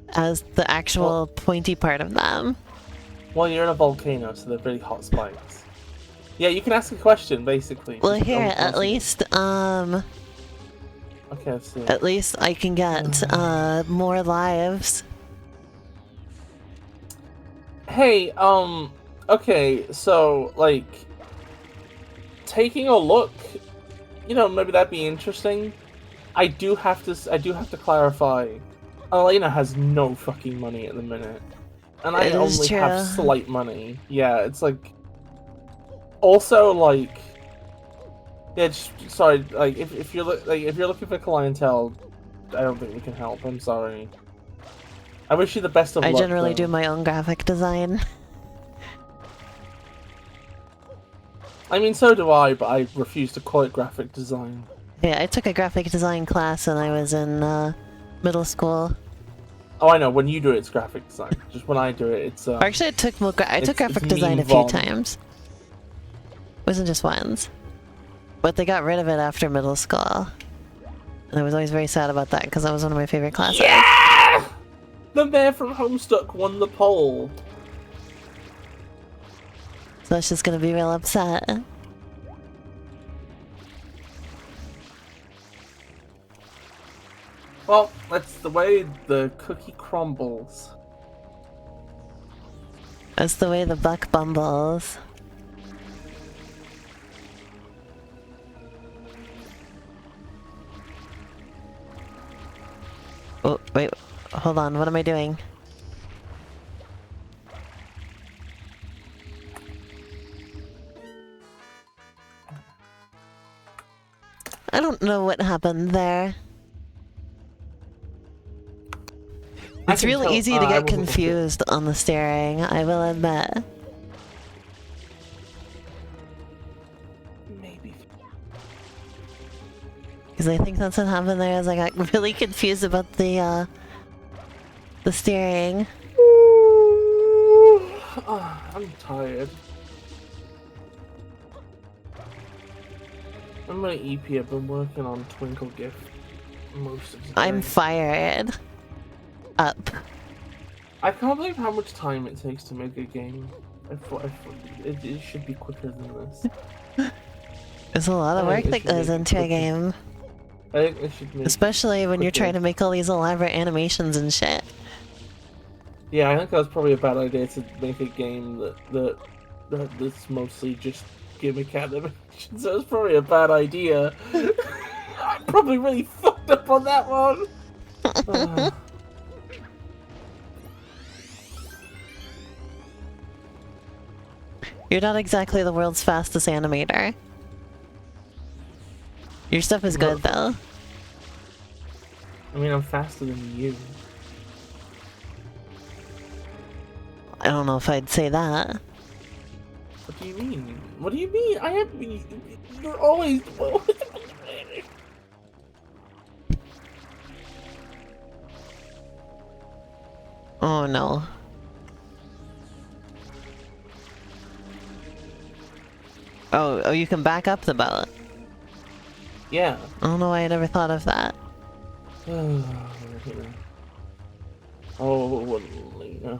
as the actual pointy part of them. Well, you're in a volcano, so they're really hot spikes. Yeah, you can ask a question, basically. Well, here, at least, Okay, let's see. at least I can get, more lives. Hey, okay, so, like, taking a look, you know, maybe that'd be interesting. I do have to clarify, Elena has no fucking money at the minute. And I only have slight money. Yeah, it's like... Also, like... Yeah, sorry, like, if you're looking for clientele, I don't think we can help, I'm sorry. I wish you the best of luck, I generally though. do my own graphic design. I mean, so do I, but I refuse to call it graphic design. Yeah, I took a graphic design class when I was in, middle school. Oh, I know, when you do it, it's graphic design. Just when I do it, it's, Actually, I took graphic design a few times. Wasn't just once. But they got rid of it after middle school. And I was always very sad about that, because that was one of my favorite classes. Yeah! The man from Homestuck won the poll. So that's just gonna be real upset. Well, that's the way the cookie crumbles. That's the way the buck bumbles. Oh, wait, hold on, what am I doing? I don't know what happened there. I It's can real tell. easy to I get wasn't looking. confused on the steering, I will admit. Maybe. Because I think that's what happened there, is I got really confused about the steering. I'm tired. I'm gonna EP. I've been working on Twinkle Gift most of the I'm day. fired up. I can't believe how much time it takes to make a game. I thought it should be quicker than this. There's a lot of I think work they that should goes make it into a quicker. game. I think they should make Especially it when you're quicker. trying to make all these elaborate animations and shit. Yeah, I think that was probably a bad idea to make a game that's mostly just gimmick animations. That was probably a bad idea. I probably really fucked up on that one. You're not exactly the world's fastest animator. Your stuff is good though. I mean, I'm faster than you. I don't know if I'd say that. What do you mean? What do you mean? I have. You're always. Oh no. Oh, you can back up the boat. Yeah. I don't know why I never thought of that. Oh, Lena.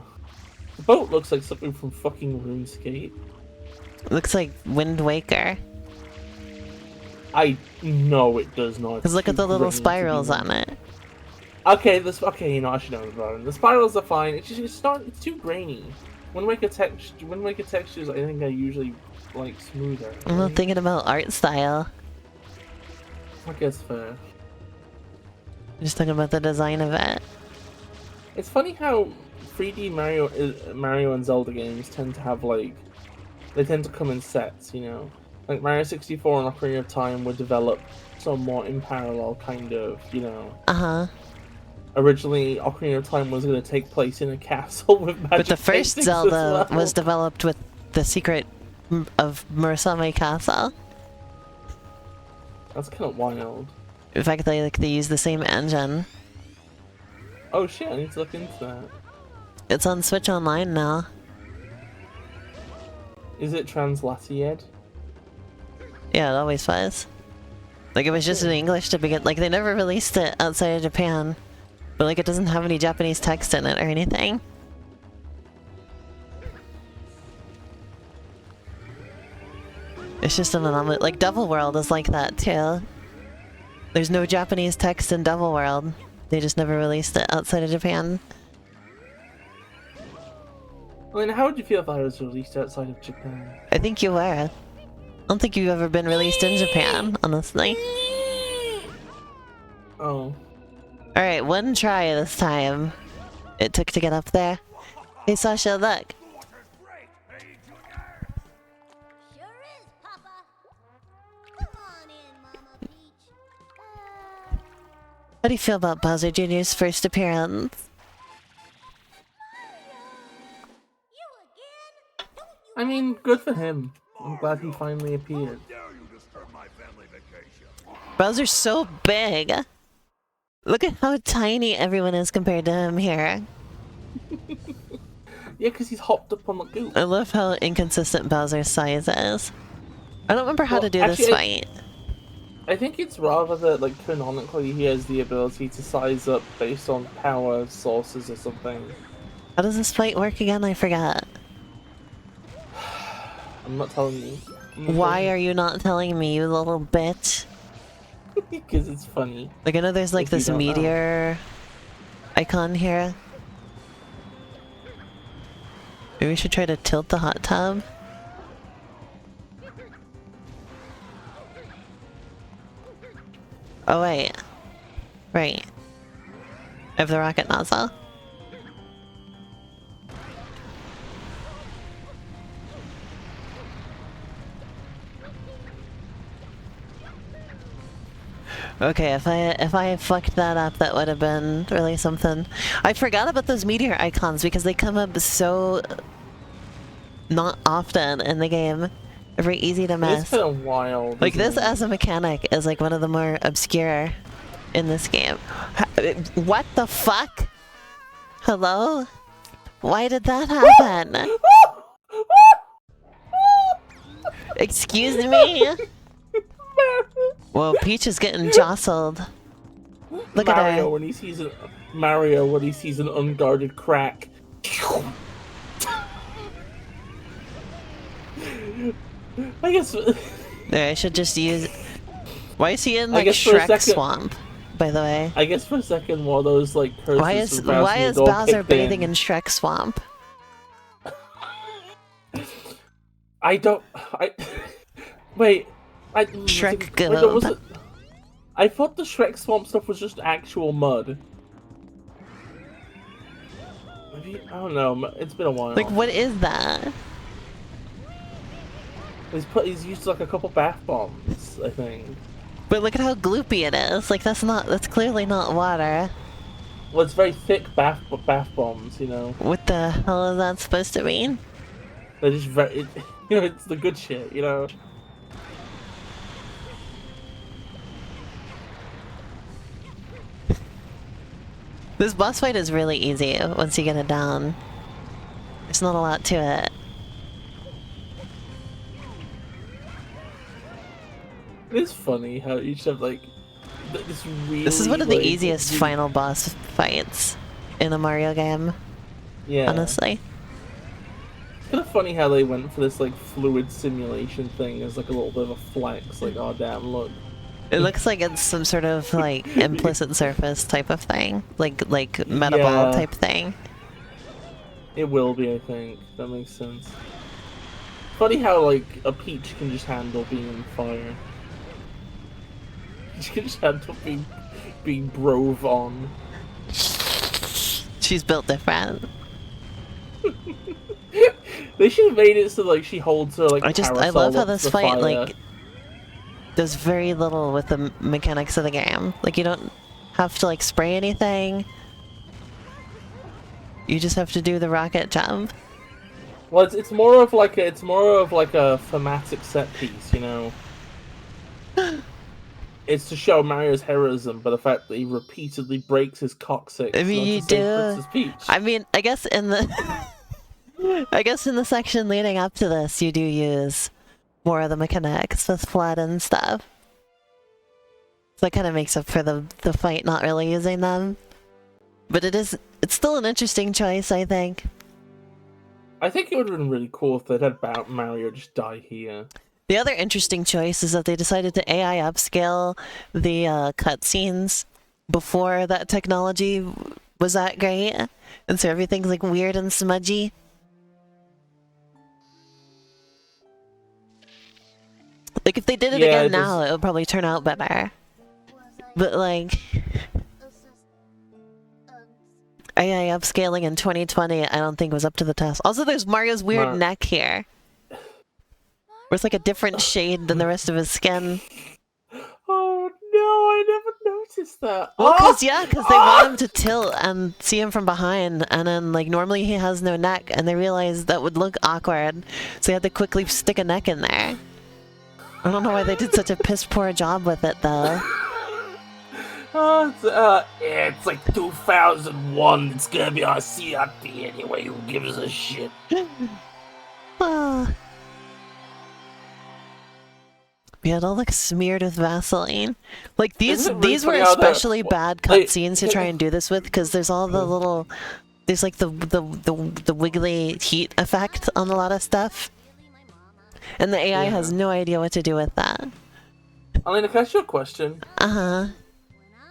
The boat looks like something from fucking RuneScape. Looks like Wind Waker. I know it does not. Cause look at the little spirals on it. Okay, okay, you know I should know about it. The spirals are fine. It's just it's too grainy. Wind Waker textures, I think are usually like smoother. Right? I'm not thinking about art style. I guess fair. I'm just thinking about the design of it. It's funny how 3D Mario and Zelda games tend to have like they tend to come in sets, you know. Like Mario 64 and Ocarina of Time were developed somewhat in parallel, kind of, you know. Uh-huh. Originally, Ocarina of Time was going to take place in a castle with magic. But the first paintings Zelda as well. was developed with the secret of Murasame Castle. That's kind of wild. In fact, they use the same engine. Oh shit! I need to look into that. It's on Switch Online now. Is it translated? Yeah, it always was. Like, it was just in English to begin. Like, they never released it outside of Japan. But, like, it doesn't have any Japanese text in it or anything. It's just an anomaly. Like, Devil World is like that, too. There's no Japanese text in Devil World. They just never released it outside of Japan. I mean, how would you feel if I was released outside of Japan? I think you were. I don't think you've ever been released in Japan, honestly. Oh. Alright, one try this time. It took to get up there. Hey Sasha, look. Sure is, Papa. Come on in, Mama Peach. How do you feel about Bowser Jr.'s first appearance? You again? Don't you I mean, good for him. I'm glad he finally appeared. Bowser's so big. Look at how tiny everyone is compared to him here. Yeah, because he's hopped up on the goop. I love how inconsistent Bowser's size is. I don't remember how Well, to do actually, this fight. I think it's rather that, like, canonically he has the ability to size up based on power sources or something. How does this fight work again? I forgot. I'm not telling you. Why are you not telling me, you little bitch? Because it's funny. Like, I know there's like If you this don't know. meteor icon here. Maybe we should try to tilt the hot tub. Oh wait. Right. I have the rocket nozzle. Okay, if I fucked that up, that would have been really something. I forgot about those meteor icons because they come up so not often in the game. They're very easy to It's miss. kind of wild, Like isn't this it? as a mechanic is like one of the more obscure in this game. What the fuck? Hello? Why did that happen? Excuse me? Whoa, Peach is getting jostled. Look at Mario her. when he sees an unguarded crack. I guess. There, I should just use. Why is he in I like guess for a Shrek second. Swamp? By the way, I guess for a second, while those like curses from why Bowser is all Bowser kicked bathing in, in Shrek Swamp? I don't. I wait. Shrek Wait, no, was Gob. it? I thought the Shrek Swamp stuff was just actual mud. Maybe I don't know. It's been a while. Like, what is that? He's used like a couple bath bombs, I think. But look at how gloopy it is. Like, that's clearly not water. Well, it's very thick bath bombs, you know. What the hell is that supposed to mean? They're just very, you know, it's the good shit, you know. This boss fight is really easy once you get it down. There's not a lot to it. It's funny how each have like this really. This is one of the like, easiest final boss fights in a Mario game, Yeah. honestly. It's kind of funny how they went for this like fluid simulation thing as like a little bit of a flex. Like, oh damn, look. It looks like it's some sort of like implicit surface type of thing, like metaball Yeah. type thing. It will be, I think. That makes sense. Funny how like a Peach can just handle being in fire. She can just handle being brove on. She's built different. They should have made it so like she holds her like I parasol love how up this to fight fire. like does very little with the mechanics of the game. Like, you don't have to like spray anything. You just have to do the rocket jump. Well, it's more of like a thematic set piece, you know. It's to show Mario's heroism, but the fact that he repeatedly breaks his coccyx. I mean, you to save do. Princess Peach. I mean, I guess in the I guess in the section leading up to this, you do use more of the mechanics with Flood and stuff. So that kind of makes up for the fight not really using them. But it's still an interesting choice, I think. I think it would have been really cool if they'd had Mario just die here. The other interesting choice is that they decided to AI upscale the cutscenes before that technology was that great, and so everything's like weird and smudgy. Like if they did it Yeah, again it now, just- it would probably turn out better. But like AI upscaling in 2020, I don't think was up to the test. Also, there's Mario's weird neck here, where it's like a different shade than the rest of his skin. Oh no, I never noticed that. Well, because they want him to tilt and see him from behind, and then like normally he has no neck, and they realized that would look awkward, so they had to quickly stick a neck in there. I don't know why they did such a piss poor job with it though. It's like 2001. It's gonna be our CRT anyway. Who gives a shit? Ah. Yeah, it all looks smeared with Vaseline. Like these Isn't it really were funny how especially bad like- cutscenes to try and do this with, because there's all the little, there's like the wiggly heat effect on a lot of stuff, and the AI has no idea what to do with that. Alina, can I ask you a question? Uh-huh.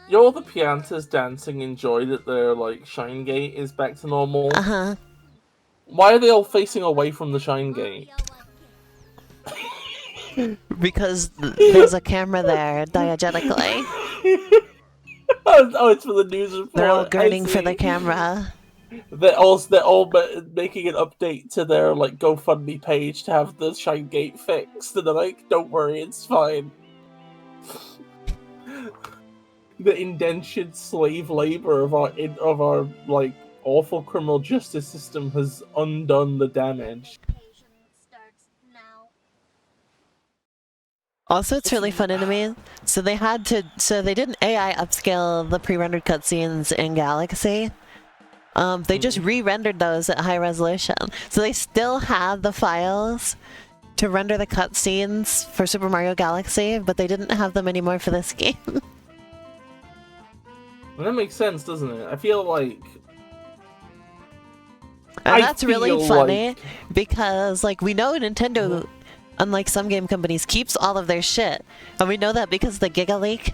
You're the Piantas dancing in joy that their like shine gate is back to normal. Uh-huh. Why are they all facing away from the shine gate? Because there's a camera there diegetically. Oh, it's for the news report. They're all I gurning for see. the camera. They're all making an update to their like GoFundMe page to have the shine gate fixed, and they're like, "Don't worry, it's fine." the indentured slave labor of our like awful criminal justice system has undone the damage. Starts now. Also, it's It's really funny to me. So they didn't AI upscale the pre-rendered cutscenes in Galaxy. They just re-rendered those at high resolution. So they still have the files to render the cutscenes for Super Mario Galaxy, but they didn't have them anymore for this game. Well, that makes sense, doesn't it? I feel like And that's really funny because, like, we know Nintendo, unlike some game companies, keeps all of their shit. And we know that because of the Giga Leak.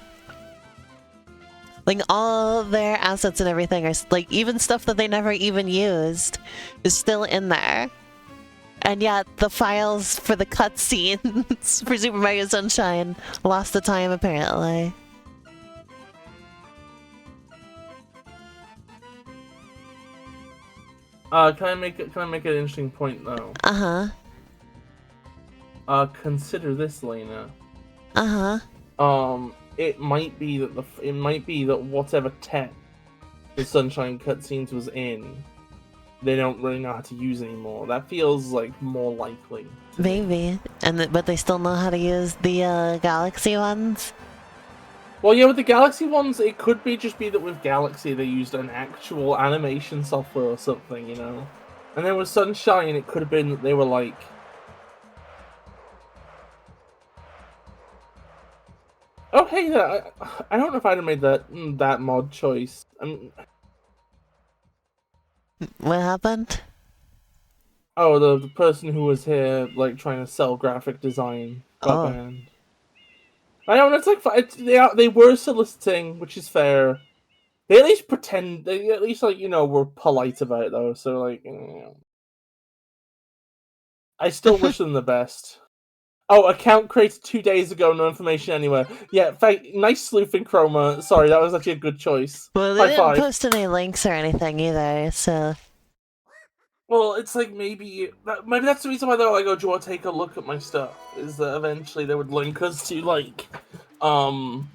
Like, all their assets and everything are, like, even stuff that they never even used is still in there. And yet, the files for the cutscenes for Super Mario Sunshine lost the time, apparently. Can I make an interesting point though? Consider this, Lena. It might be that whatever tech the Sunshine cutscenes was in, they don't really know how to use anymore. That feels like more likely. Maybe. But they still know how to use the Galaxy ones? Well, yeah, with the Galaxy ones, it could just be that with Galaxy they used an actual animation software or something, you know? And then with Sunshine, it could have been that they were like... Oh, hey, I don't know if I'd have made that mod choice. What happened? Oh, the person who was here, like, trying to sell graphic design got banned. I know, it's like, they were soliciting, which is fair. They at least pretend, they at least, like, you know, were polite about it, though, so, like, you know. I still wish them the best. Oh, account created 2 days ago, no information anywhere. Yeah, nice sleuthing, Chroma. Sorry, that was actually a good choice. Well, they didn't post any links or anything either, so... Well, it's like maybe that's the reason why they're like, oh, do you want to take a look at my stuff? Is that eventually they would link us to, like, to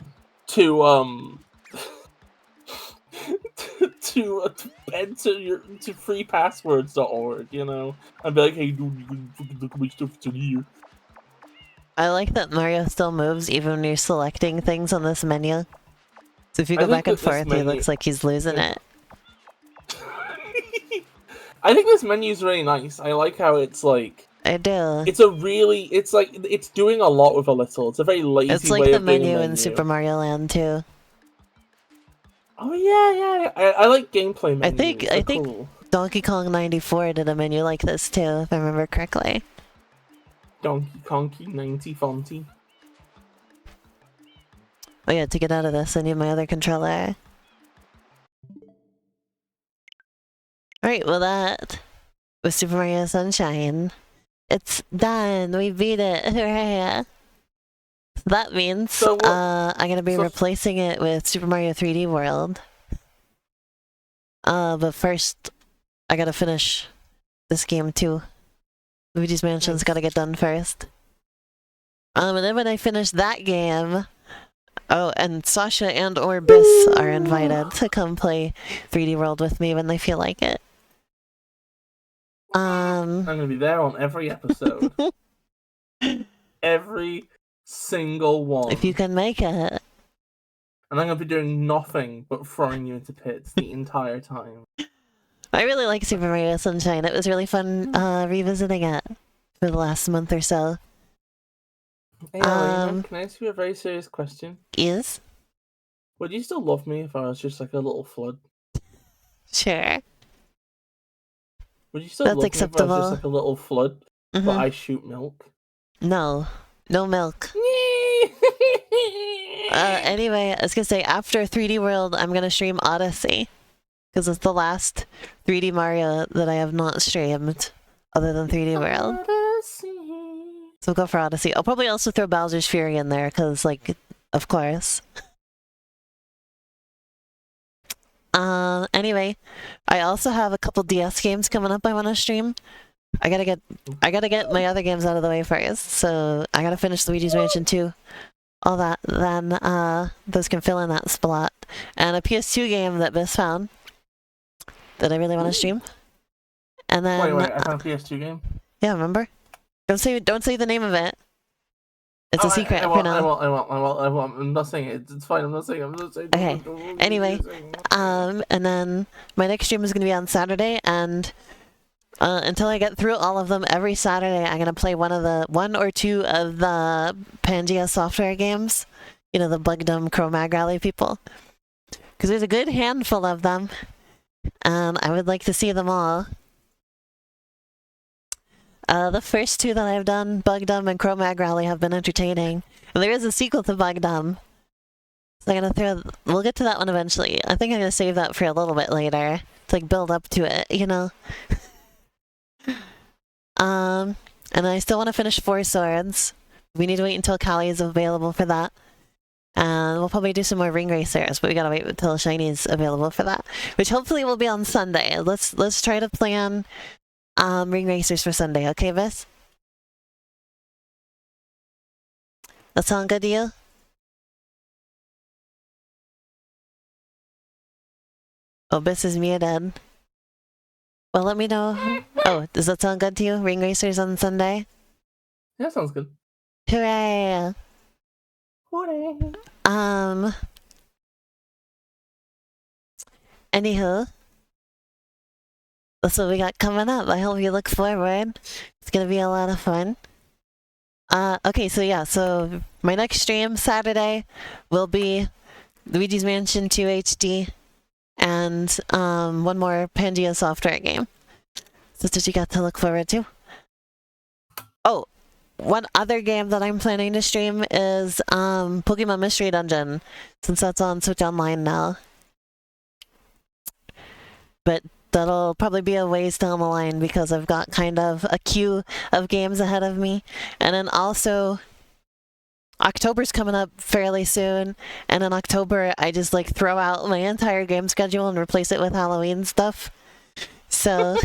freepasswords.org, you know? I'd be like, hey, dude, you can fucking look at my stuff, it's in here. I like that Mario still moves even when you're selecting things on this menu. So if you go back and forth, he looks like he's losing it. I think this menu is really nice. I like how it's like... I do. It's like, it's doing a lot with a little. It's a very lazy way of doing a menu. It's like the menu in Super Mario Land, too. Oh, yeah. I like gameplay menus. I think Donkey Kong 94 did a menu like this, too, if I remember correctly. Donkey Kong 90 Fonty. Oh yeah, to get out of this, I need my other controller. Alright, well that was Super Mario Sunshine. It's done! We beat it! Hooray! So that means I'm gonna be replacing it with Super Mario 3D World. But first, I gotta finish this game too. Luigi's Mansion's gotta get done first. And then when I finish that game... Oh, and Sasha and or Bis are invited to come play 3D World with me when they feel like it. I'm gonna be there on every episode. Every single one. If you can make it. And I'm gonna be doing nothing but throwing you into pits the entire time. I really like Super Mario Sunshine. It was really fun revisiting it for the last month or so. Hey, Elena, can I ask you a very serious question? Yes? Would you still love me if I was just like a little flood? Sure. Would you still love me if I was just like a little flood, but I shoot milk? No. No milk. Anyway, I was gonna say, after 3D World, I'm gonna stream Odyssey. Because it's the last 3D Mario that I have not streamed, other than 3D World. So we'll go for Odyssey. I'll probably also throw Bowser's Fury in there, because, like, of course. Anyway, I also have a couple DS games coming up I want to stream. I gotta get my other games out of the way first, so I gotta finish Luigi's Mansion 2. all that, then those can fill in that spot. And a PS2 game that Bis found that I really want to stream. And then Wait, I found a PS2 game? yeah, remember? Don't say the name of it. It's Oh, a secret I for won't, now. I won't. I'm not saying it. It's fine. I'm not saying it. I'm not saying it. Okay. Anyway, and then my next stream is going to be on Saturday, and until I get through all of them, every Saturday I'm going to play one or two of the Pangea software games. You know, the Bugdom Cro-Mag Rally people. Because there's a good handful of them, and I would like to see them all. The first two that I've done, Bugdom and Cro-Mag Rally, have been entertaining. And there is a sequel to Bugdom. So I'm gonna we'll get to that one eventually. I think I'm gonna save that for a little bit later. To like build up to it, you know? And I still want to finish Four Swords. We need to wait until Kali is available for that. And we'll probably do some more Ring Racers, but we gotta wait until Shiny's available for that. Which hopefully will be on Sunday. Let's try to plan Ring Racers for Sunday, okay, Bis? That sound good to you? Oh, Bis is muted. Well, let me know. Oh, does that sound good to you? Ring Racers on Sunday? Yeah, sounds good. Hooray! Hooray. Anywho, that's what we got coming up. I hope you look forward. It's gonna be a lot of fun. Okay, so yeah, so my next stream Saturday will be Luigi's Mansion 2 HD and one more Pangea software game. So that's what you got to look forward to. Oh, one other game that I'm planning to stream is Pokemon Mystery Dungeon, since that's on Switch Online now. But that'll probably be a ways down the line because I've got kind of a queue of games ahead of me. And then also, October's coming up fairly soon. And in October, I just like throw out my entire game schedule and replace it with Halloween stuff. So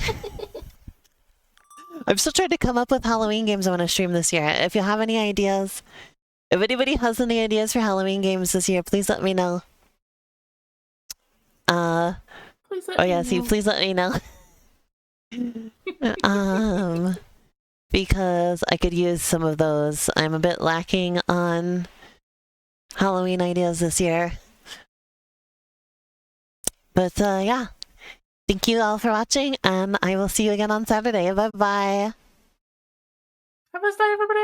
I'm still trying to come up with Halloween games I want to stream this year. If you have any ideas, if anybody has any ideas for Halloween games this year, please let me know. Oh yeah, see, please let me know. Because I could use some of those. I'm a bit lacking on Halloween ideas this year. But yeah, thank you all for watching, and I will see you again on Saturday. Bye-bye. Have a nice day, everybody.